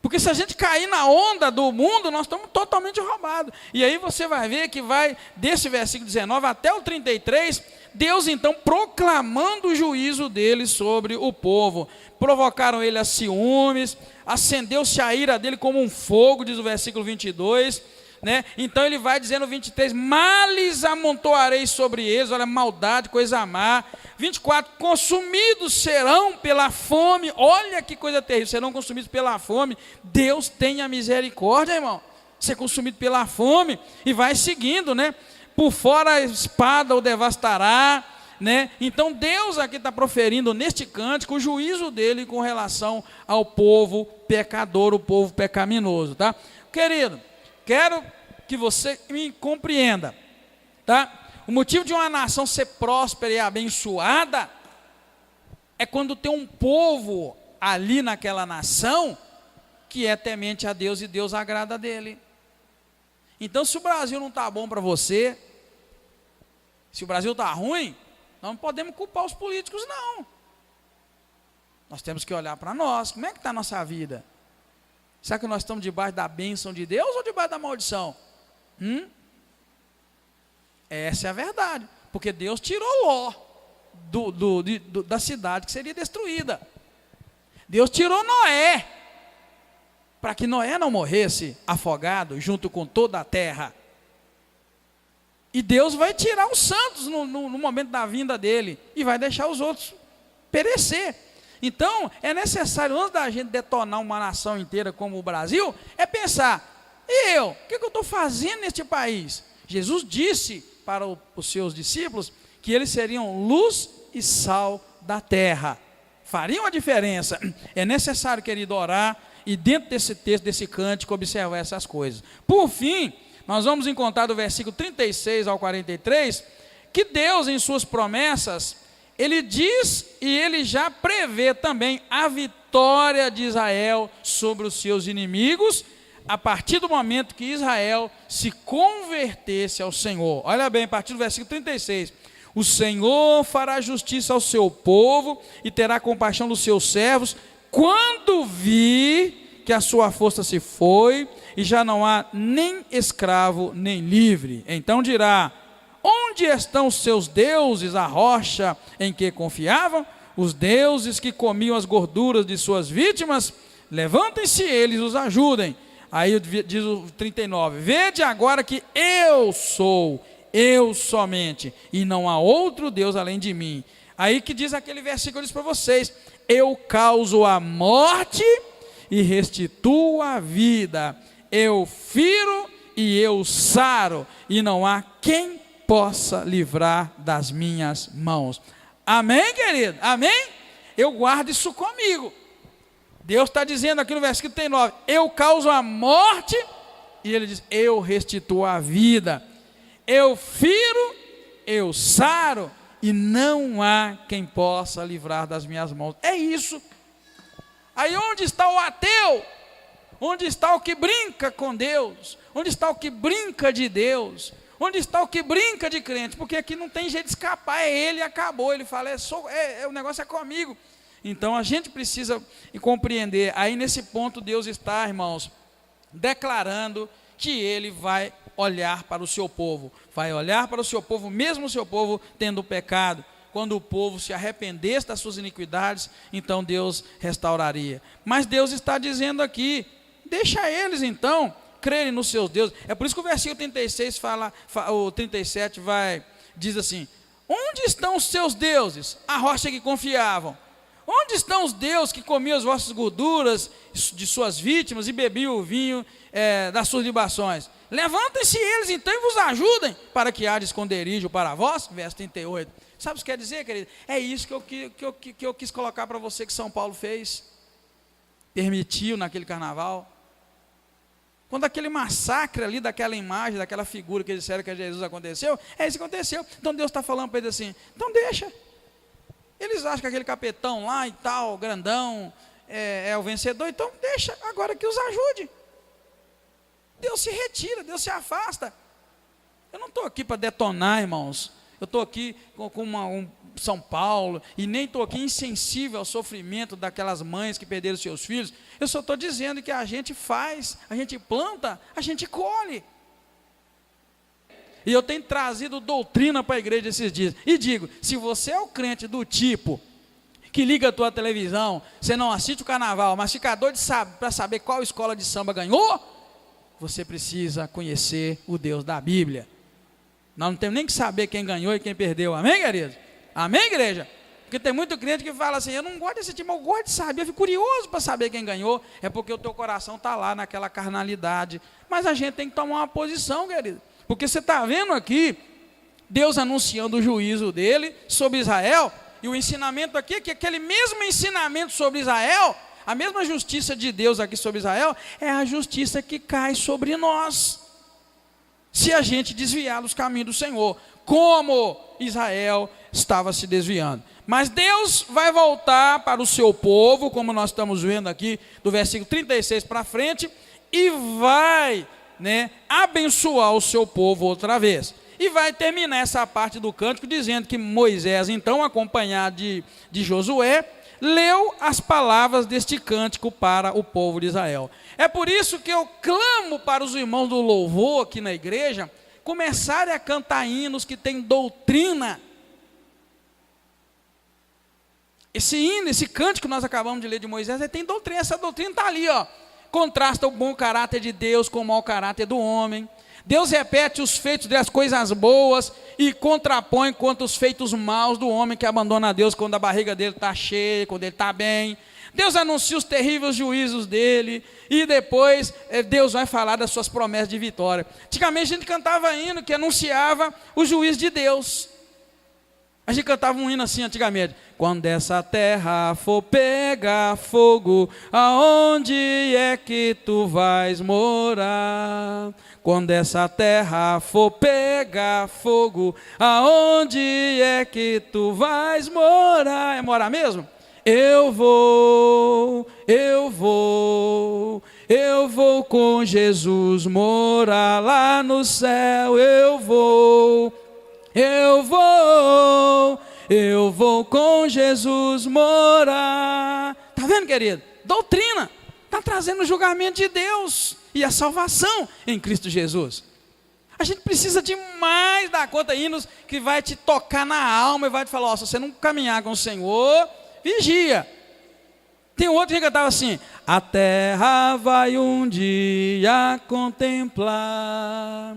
Porque se a gente cair na onda do mundo, nós estamos totalmente roubados. E aí você vai ver que vai, desse versículo 19 até o 33, Deus então proclamando o juízo dele sobre o povo. Provocaram ele a ciúmes, acendeu-se a ira dele como um fogo, diz o versículo 22, né? Então ele vai dizendo no 23, males amontoarei sobre eles, olha, maldade, coisa má. 24, consumidos serão pela fome, olha que coisa terrível, serão consumidos pela fome. Deus tenha misericórdia, irmão, ser consumido pela fome, e vai seguindo, né? Por fora a espada o devastará, né? Então Deus aqui está proferindo neste cântico o juízo dele com relação ao povo pecador, o povo pecaminoso, tá? Querido, quero que você me compreenda, tá? O motivo de uma nação ser próspera e abençoada é quando tem um povo ali naquela nação que é temente a Deus e Deus agrada dele. Então, se o Brasil não está bom para você, se o Brasil está ruim, nós não podemos culpar os políticos, não. Nós temos que olhar para nós. Como é que está a nossa vida? Será que nós estamos debaixo da bênção de Deus ou debaixo da maldição? Essa é a verdade. Porque Deus tirou Ló da cidade que seria destruída. Deus tirou Noé, para que Noé não morresse afogado junto com toda a terra. E Deus vai tirar os santos no momento da vinda dele e vai deixar os outros perecer. Então, é necessário, antes da gente detonar uma nação inteira como o Brasil, é pensar, e eu? O que eu estou fazendo neste país? Jesus disse para os seus discípulos que eles seriam luz e sal da terra. Fariam a diferença. É necessário, querido, orar e dentro desse texto, desse cântico, observar essas coisas. Por fim, nós vamos encontrar do versículo 36 ao 43, que Deus, em suas promessas, ele diz e ele já prevê também a vitória de Israel sobre os seus inimigos, a partir do momento que Israel se convertesse ao Senhor. Olha bem, a partir do versículo 36. O Senhor fará justiça ao seu povo e terá compaixão dos seus servos, quando vir que a sua força se foi e já não há nem escravo nem livre. Então dirá, onde estão os seus deuses, a rocha em que confiavam? Os deuses que comiam as gorduras de suas vítimas? Levantem-se eles, os ajudem. Aí diz o 39, vede agora que eu sou, eu somente, e não há outro Deus além de mim. Aí que diz aquele versículo que eu disse para vocês, eu causo a morte e restituo a vida, eu firo e eu saro, e não há quem possa livrar das minhas mãos. Amém, querido? Amém? Eu guardo isso comigo. Deus está dizendo aqui no versículo 39, eu causo a morte, e ele diz, eu restituo a vida, eu firo, eu saro, e não há quem possa livrar das minhas mãos. É isso. Aí onde está o ateu? Onde está o que brinca com Deus? Onde está o que brinca de Deus? Onde está o que brinca de crente? Porque aqui não tem jeito de escapar, é ele e acabou. Ele fala, o negócio é comigo. Então a gente precisa compreender, aí nesse ponto Deus está, irmãos, declarando que ele vai olhar para o seu povo. Vai olhar para o seu povo, mesmo o seu povo tendo pecado. Quando o povo se arrependesse das suas iniquidades, então Deus restauraria. Mas Deus está dizendo aqui, deixa eles então crerem nos seus deuses. É por isso que o versículo 36 o 37 diz assim: onde estão os seus deuses, a rocha que confiavam? Onde estão os deuses que comiam as vossas gorduras de suas vítimas e bebiam o vinho das suas libações? Levantem-se eles então e vos ajudem, para que haja esconderijo para vós. Verso 38. Sabe o que quer dizer, querido? É isso que eu quis colocar para você, que São Paulo fez, permitiu naquele carnaval. Quando aquele massacre ali daquela imagem, daquela figura que eles disseram que é Jesus aconteceu, é isso que aconteceu. Então Deus está falando para eles assim, então deixa. Eles acham que aquele capetão lá e tal, grandão, é o vencedor, então deixa, agora que os ajude. Deus se retira, Deus se afasta. Eu não estou aqui para detonar, irmãos. Eu estou aqui com São Paulo, e nem estou aqui insensível ao sofrimento daquelas mães que perderam seus filhos. Eu só estou dizendo que a gente faz, a gente planta, a gente colhe. E eu tenho trazido doutrina para a igreja esses dias. E digo, se você é o crente do tipo que liga a tua televisão, você não assiste o carnaval, mas fica doido para saber qual escola de samba ganhou, você precisa conhecer o Deus da Bíblia. Nós não temos nem que saber quem ganhou e quem perdeu. Amém, querido? Amém, igreja? Porque tem muito crente que fala assim, eu não gosto desse time, eu gosto de saber, eu fico curioso para saber quem ganhou. É porque o teu coração está lá naquela carnalidade. Mas a gente tem que tomar uma posição, querido. Porque você está vendo aqui, Deus anunciando o juízo dele sobre Israel, e o ensinamento aqui, que aquele mesmo ensinamento sobre Israel, a mesma justiça de Deus aqui sobre Israel, é a justiça que cai sobre nós, se a gente desviar dos caminhos do Senhor, como Israel estava se desviando. Mas Deus vai voltar para o seu povo, como nós estamos vendo aqui, do versículo 36 para frente, e vai abençoar o seu povo outra vez. E vai terminar essa parte do cântico dizendo que Moisés, então, acompanhado de Josué, leu as palavras deste cântico para o povo de Israel. É por isso que eu clamo para os irmãos do louvor aqui na igreja começarem a cantar hinos que têm doutrina. Esse hino, esse cântico que nós acabamos de ler de Moisés, ele tem doutrina. Essa doutrina está ali, ó. Contrasta o bom caráter de Deus com o mau caráter do homem. Deus repete os feitos das coisas boas e contrapõe contra os feitos maus do homem que abandona a Deus quando a barriga dele está cheia, quando ele está bem. Deus anuncia os terríveis juízos dele e depois Deus vai falar das suas promessas de vitória. Antigamente a gente cantava hino que anunciava o juízo de Deus. A gente cantava um hino assim antigamente: quando essa terra for pegar fogo, aonde é que tu vais morar? Quando essa terra for pegar fogo, aonde é que tu vais morar? É morar mesmo? Eu vou com Jesus morar lá no céu. Eu vou com Jesus morar. Está vendo, querido? Doutrina está trazendo o julgamento de Deus e a salvação em Cristo Jesus. A gente precisa demais dar conta hinos que vai te tocar na alma e vai te falar: ó, se você não caminhar com o Senhor, vigia. Tem outro que cantava assim: a terra vai um dia contemplar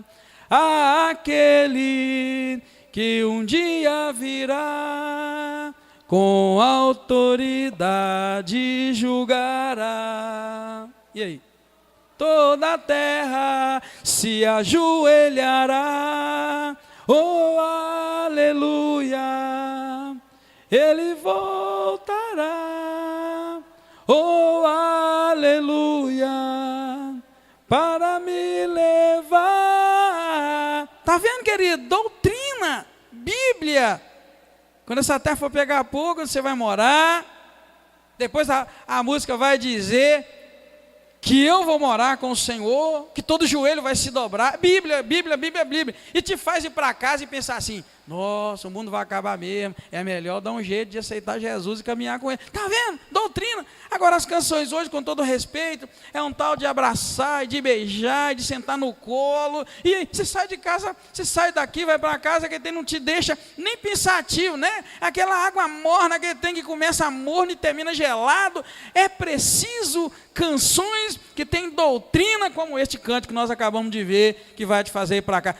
aquele que um dia virá, com autoridade julgará. E aí? Toda a terra se ajoelhará, oh aleluia, ele voltará, oh aleluia, para me levar. Tá vendo, querido? Doutrina, Bíblia. Quando essa terra for pegar fogo, você vai morar. Depois a música vai dizer que eu vou morar com o Senhor, que todo joelho vai se dobrar. Bíblia, Bíblia, Bíblia, Bíblia. E te faz ir para casa e pensar assim: nossa, o mundo vai acabar mesmo, é melhor dar um jeito de aceitar Jesus e caminhar com ele. Está vendo? Doutrina. Agora as canções hoje, com todo respeito, é um tal de abraçar, e de beijar, e de sentar no colo, e aí, você sai de casa, você sai daqui, vai para casa, que não te deixa nem pensativo, né? Aquela água morna que tem, que começa morno e termina gelado. É preciso canções que tem doutrina, como este canto que nós acabamos de ver, que vai te fazer ir para cá.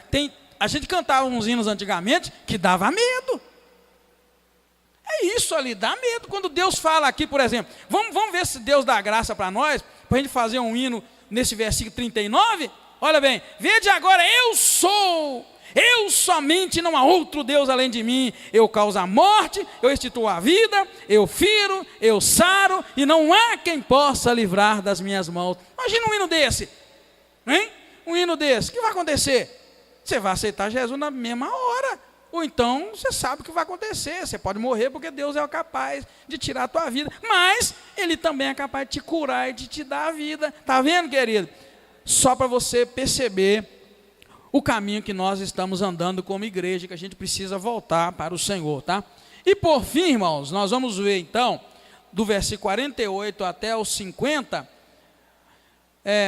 A gente cantava uns hinos antigamente que dava medo. É isso ali, dá medo. Quando Deus fala aqui, por exemplo, vamos ver se Deus dá graça para nós, para a gente fazer um hino nesse versículo 39. Olha bem, vede agora, eu somente, não há outro Deus além de mim. Eu causo a morte, eu restituo a vida, eu firo, eu saro, e não há quem possa livrar das minhas mãos. Imagina um hino desse, hein? Um hino desse, o que vai acontecer? Você vai aceitar Jesus na mesma hora, ou então você sabe o que vai acontecer, você pode morrer porque Deus é capaz de tirar a tua vida, mas Ele também é capaz de te curar e de te dar a vida. Está vendo, querido? Só para você perceber o caminho que nós estamos andando como igreja, que a gente precisa voltar para o Senhor, tá? E por fim, irmãos, nós vamos ver então, do versículo 48 até o 50,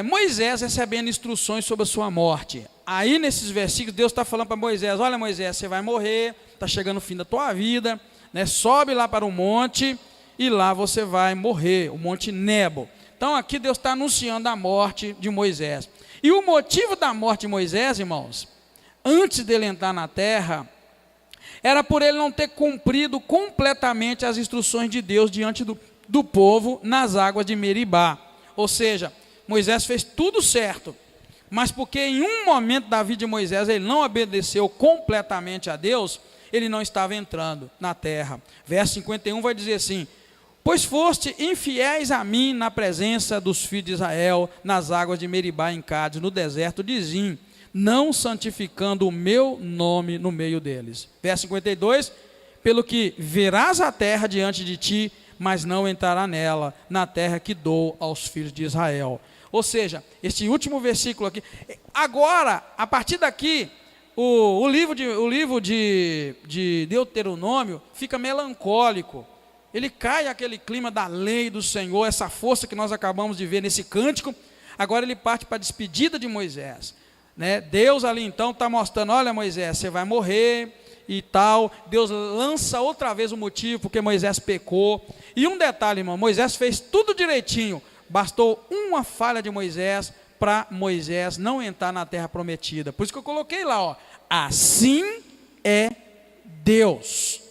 Moisés recebendo instruções sobre a sua morte. Aí nesses versículos Deus está falando para Moisés: olha Moisés, você vai morrer, está chegando o fim da tua vida, né? Sobe lá para o monte e lá você vai morrer, o monte Nebo. Então aqui Deus está anunciando a morte de Moisés. E o motivo da morte de Moisés, irmãos, antes dele entrar na terra, era por ele não ter cumprido completamente as instruções de Deus diante do povo nas águas de Meribá. Ou seja, Moisés fez tudo certo, mas porque em um momento da vida de Moisés ele não obedeceu completamente a Deus, ele não estava entrando na terra. Verso 51 vai dizer assim: pois foste infiéis a mim na presença dos filhos de Israel, nas águas de Meribá em Cádiz, no deserto de Zim, não santificando o meu nome no meio deles. Verso 52, pelo que verás a terra diante de ti, mas não entrará nela, na terra que dou aos filhos de Israel. Ou seja, este último versículo aqui, agora, a partir daqui, o livro de Deuteronômio fica melancólico. Ele cai aquele clima da lei do Senhor, essa força que nós acabamos de ver nesse cântico. Agora ele parte para a despedida de Moisés, né? Deus ali então está mostrando: olha Moisés, você vai morrer e tal. Deus lança outra vez o motivo porque Moisés pecou. E um detalhe, irmão, Moisés fez tudo direitinho, bastou uma falha de Moisés para Moisés não entrar na terra prometida. Por isso que eu coloquei lá, ó, assim é Deus.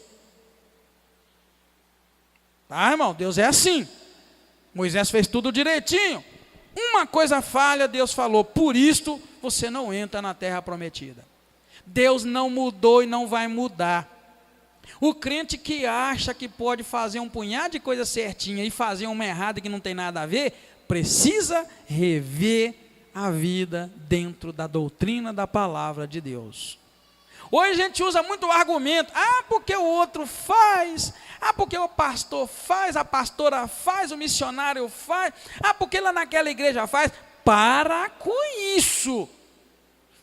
Tá, irmão? Deus é assim. Moisés fez tudo direitinho. Uma coisa falha, Deus falou: por isto você não entra na terra prometida. Deus não mudou e não vai mudar. O crente que acha que pode fazer um punhado de coisa certinha e fazer uma errada que não tem nada a ver, precisa rever a vida dentro da doutrina da palavra de Deus. Hoje a gente usa muito o argumento: porque o outro faz, porque o pastor faz, a pastora faz, o missionário faz, porque lá naquela igreja faz. Para com isso.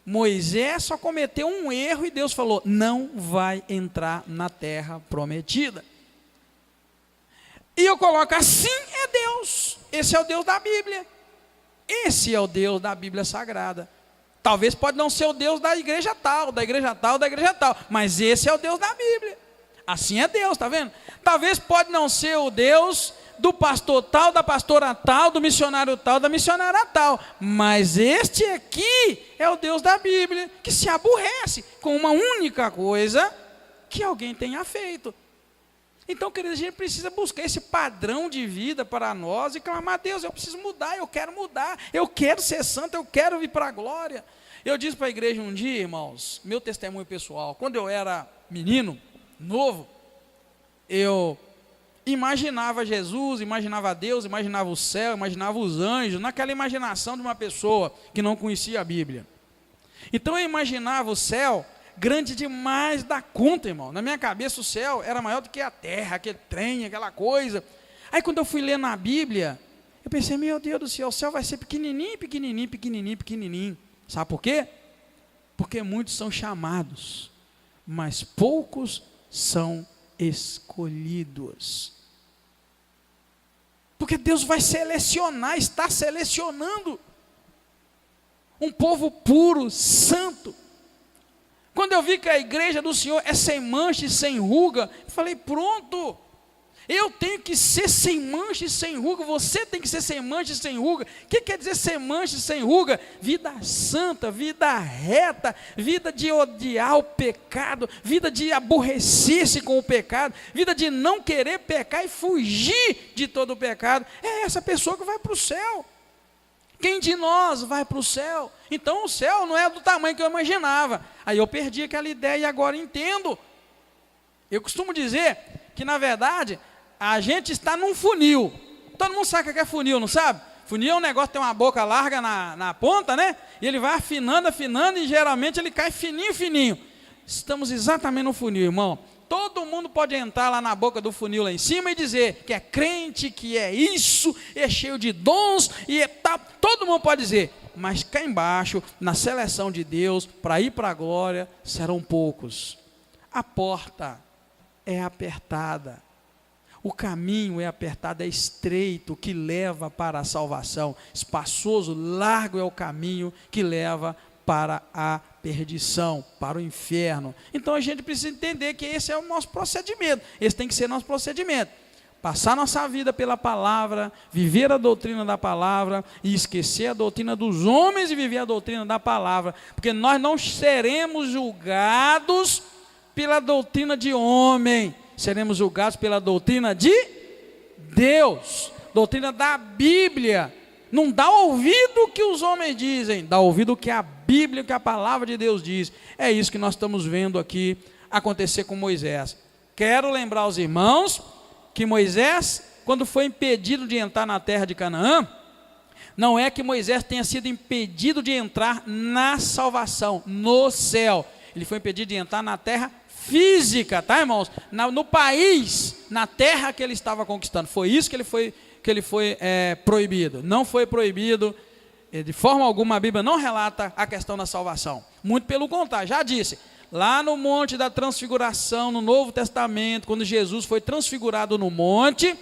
Moisés só cometeu um erro e Deus falou: não vai entrar na terra prometida. E eu coloco: assim é Deus. Esse é o Deus da Bíblia. Esse é o Deus da Bíblia Sagrada. Talvez pode não ser o Deus da igreja tal, da igreja tal, da igreja tal, mas esse é o Deus da Bíblia. Assim é Deus, está vendo? Talvez pode não ser o Deus do pastor tal, da pastora tal, do missionário tal, da missionária tal, mas este aqui é o Deus da Bíblia, que se aborrece com uma única coisa que alguém tenha feito. Então, queridos, a gente precisa buscar esse padrão de vida para nós e clamar: Deus, eu preciso mudar, eu quero ser santo, eu quero vir para a glória. Eu disse para a igreja um dia, irmãos, meu testemunho pessoal: quando eu era menino, novo, eu imaginava Jesus, imaginava Deus, imaginava o céu, imaginava os anjos, naquela imaginação de uma pessoa que não conhecia a Bíblia. Então eu imaginava o céu grande demais da conta, irmão. Na minha cabeça o céu era maior do que a terra, aquele trem, aquela coisa. Aí quando eu fui ler na Bíblia, eu pensei: meu Deus do céu, o céu vai ser pequenininho, pequenininho, pequenininho, pequenininho. Sabe por quê? Porque muitos são chamados, mas poucos são escolhidos. Porque Deus vai selecionar, está selecionando um povo puro, santo. Quando eu vi que a igreja do Senhor é sem mancha e sem ruga, eu falei, pronto, eu tenho que ser sem mancha e sem ruga, você tem que ser sem mancha e sem ruga. O que quer dizer sem mancha e sem ruga? Vida santa, vida reta, vida de odiar o pecado, vida de aborrecer-se com o pecado, vida de não querer pecar e fugir de todo o pecado. É essa pessoa que vai para o céu. Quem de nós vai para o céu? Então o céu não é do tamanho que eu imaginava. Aí eu perdi aquela ideia e agora entendo. Eu costumo dizer que, na verdade, a gente está num funil. Todo mundo sabe o que é funil, não sabe? Funil é um negócio que tem uma boca larga na ponta, né? E ele vai afinando, afinando, e geralmente ele cai fininho, fininho. Estamos exatamente no funil, irmão. Todo mundo pode entrar lá na boca do funil lá em cima e dizer que é crente, que é isso, é cheio de dons, e é tal. Todo mundo pode dizer, mas cá embaixo, na seleção de Deus, para ir para a glória, serão poucos. A porta é apertada. O caminho é apertado, é estreito, que leva para a salvação. Espaçoso, largo é o caminho que leva para a perdição, para o inferno. Então a gente precisa entender que esse é o nosso procedimento. Esse tem que ser nosso procedimento. Passar nossa vida pela palavra, viver a doutrina da palavra e esquecer a doutrina dos homens e viver a doutrina da palavra. Porque nós não seremos julgados pela doutrina de homem. Seremos julgados pela doutrina de Deus, doutrina da Bíblia. Não dá ouvido o que os homens dizem, dá ouvido o que a Bíblia, o que a palavra de Deus diz. É isso que nós estamos vendo aqui acontecer com Moisés. Quero lembrar aos irmãos que Moisés, quando foi impedido de entrar na terra de Canaã, não é que Moisés tenha sido impedido de entrar na salvação, no céu. Ele foi impedido de entrar na terra física, tá, irmãos? No país, na terra que ele estava conquistando. Foi isso que ele foi proibido. Não foi proibido, de forma alguma a Bíblia não relata a questão da salvação. Muito pelo contrário, já disse, lá no monte da transfiguração, no Novo Testamento, quando Jesus foi transfigurado no monte,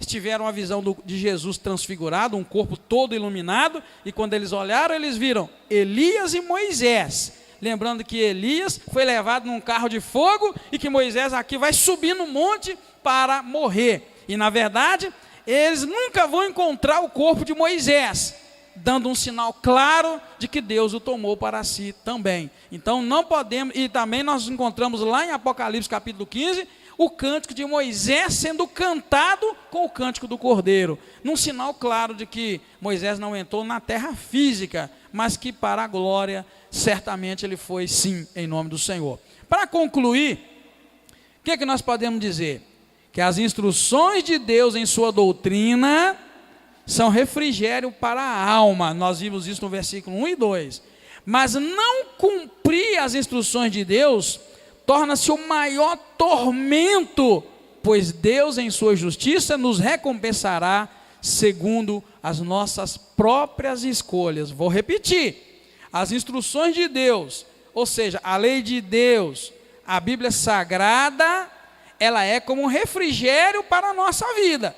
tiveram a visão de Jesus transfigurado, um corpo todo iluminado, e quando eles olharam, eles viram Elias e Moisés. Lembrando que Elias foi levado num carro de fogo e que Moisés aqui vai subir no monte para morrer. E na verdade, eles nunca vão encontrar o corpo de Moisés, dando um sinal claro de que Deus o tomou para si também. Então não podemos, e também nós encontramos lá em Apocalipse capítulo 15, o cântico de Moisés sendo cantado com o cântico do Cordeiro, num sinal claro de que Moisés não entrou na terra física, mas que para a glória, certamente ele foi sim, em nome do Senhor. Para concluir, o que nós podemos dizer? Que as instruções de Deus em sua doutrina são refrigério para a alma. Nós vimos isso no versículo 1 e 2. Mas não cumprir as instruções de Deus torna-se o maior tormento, pois Deus em sua justiça nos recompensará segundo as nossas próprias escolhas. Vou repetir. As instruções de Deus, ou seja, a lei de Deus, a Bíblia Sagrada, ela é como um refrigério para a nossa vida.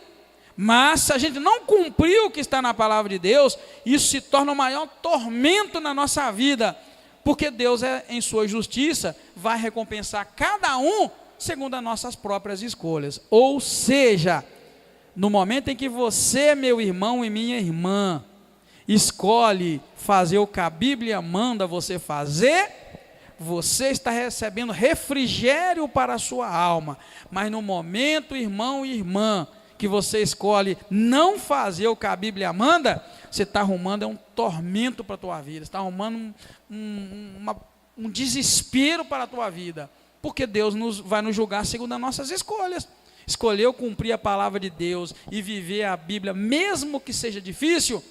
Mas se a gente não cumprir o que está na palavra de Deus, isso se torna o maior tormento na nossa vida, porque Deus, em sua justiça, vai recompensar cada um segundo as nossas próprias escolhas. Ou seja, no momento em que você, meu irmão e minha irmã, escolhe fazer o que a Bíblia manda você fazer, você está recebendo refrigério para a sua alma. Mas no momento, irmão e irmã, que você escolhe não fazer o que a Bíblia manda, você está arrumando um tormento para a tua vida, está arrumando um desespero para a tua vida, porque Deus vai nos julgar segundo as nossas escolhas. Escolheu cumprir a palavra de Deus e viver a Bíblia, mesmo que seja difícil,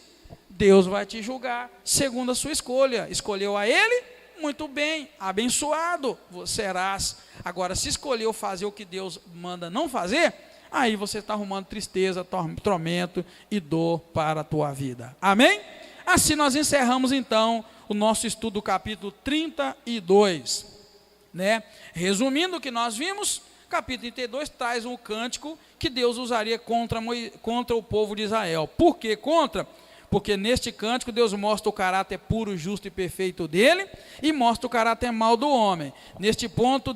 Deus vai te julgar segundo a sua escolha. Escolheu a Ele, muito bem, abençoado serás. Agora, se escolheu fazer o que Deus manda não fazer, aí você está arrumando tristeza, tormento e dor para a tua vida. Amém? Assim nós encerramos então o nosso estudo do capítulo 32. né? Resumindo o que nós vimos, capítulo 32 traz um cântico que Deus usaria contra o povo de Israel. Por que contra? Porque neste cântico Deus mostra o caráter puro, justo e perfeito dele e mostra o caráter mau do homem. Neste ponto,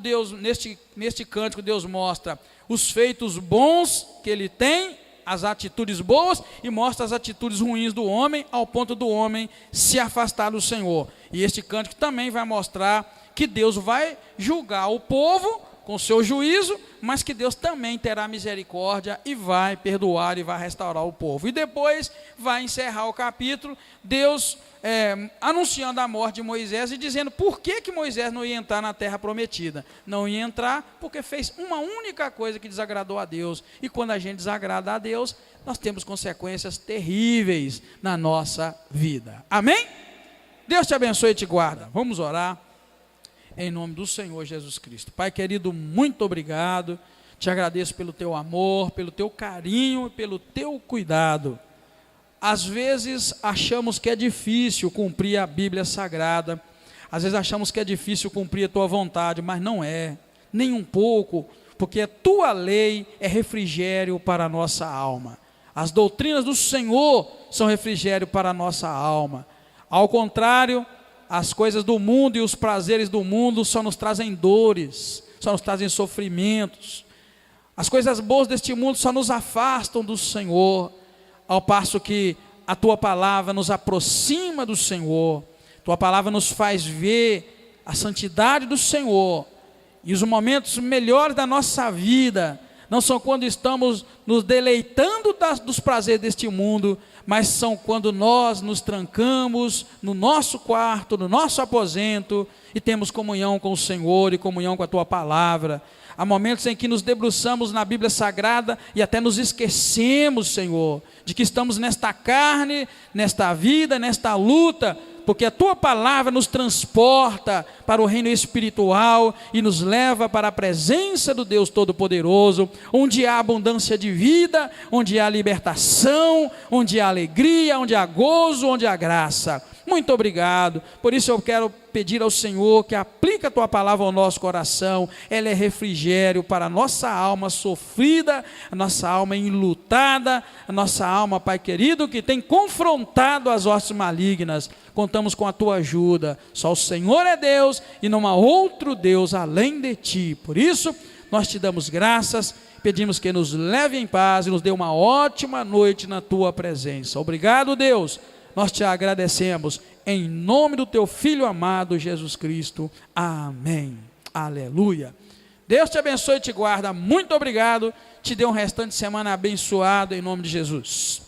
neste cântico Deus mostra os feitos bons que ele tem, as atitudes boas, e mostra as atitudes ruins do homem, ao ponto do homem se afastar do Senhor. E este cântico também vai mostrar que Deus vai julgar o povo com seu juízo, mas que Deus também terá misericórdia e vai perdoar e vai restaurar o povo. E depois vai encerrar o capítulo, Deus anunciando a morte de Moisés e dizendo por que Moisés não ia entrar na terra prometida. Não ia entrar porque fez uma única coisa que desagradou a Deus. E quando a gente desagrada a Deus, nós temos consequências terríveis na nossa vida. Amém? Deus te abençoe e te guarda. Vamos orar. Em nome do Senhor Jesus Cristo. Pai querido, muito obrigado. Te agradeço pelo teu amor, pelo teu carinho, pelo teu cuidado. Às vezes achamos que é difícil cumprir a Bíblia Sagrada. Às vezes achamos que é difícil cumprir a tua vontade, mas não é, nem um pouco, porque a tua lei é refrigério para a nossa alma. As doutrinas do Senhor são refrigério para a nossa alma. Ao contrário, as coisas do mundo e os prazeres do mundo só nos trazem dores, só nos trazem sofrimentos. As coisas boas deste mundo só nos afastam do Senhor, ao passo que a tua palavra nos aproxima do Senhor. Tua palavra nos faz ver a santidade do Senhor. E os momentos melhores da nossa vida não são quando estamos nos deleitando dos prazeres deste mundo, mas são quando nós nos trancamos no nosso quarto, no nosso aposento, e temos comunhão com o Senhor e comunhão com a tua palavra. Há momentos em que nos debruçamos na Bíblia Sagrada e até nos esquecemos, Senhor, de que estamos nesta carne, nesta vida, nesta luta, porque a tua palavra nos transporta para o reino espiritual e nos leva para a presença do Deus Todo-Poderoso, onde há abundância de vida, onde há libertação, onde há alegria, onde há gozo, onde há graça. Muito obrigado. Por isso eu quero pedir ao Senhor que aplique a tua palavra ao nosso coração. Ela é refrigério para a nossa alma sofrida, a nossa alma enlutada, a nossa alma, Pai querido, que tem confrontado as hostes malignas. Contamos com a tua ajuda. Só o Senhor é Deus e não há outro Deus além de ti. Por isso, nós te damos graças, pedimos que nos leve em paz e nos dê uma ótima noite na tua presença. Obrigado, Deus. Nós te agradecemos em nome do teu Filho amado Jesus Cristo. Amém. Aleluia. Deus te abençoe e te guarda. Muito obrigado. Te dê um restante de semana abençoado em nome de Jesus.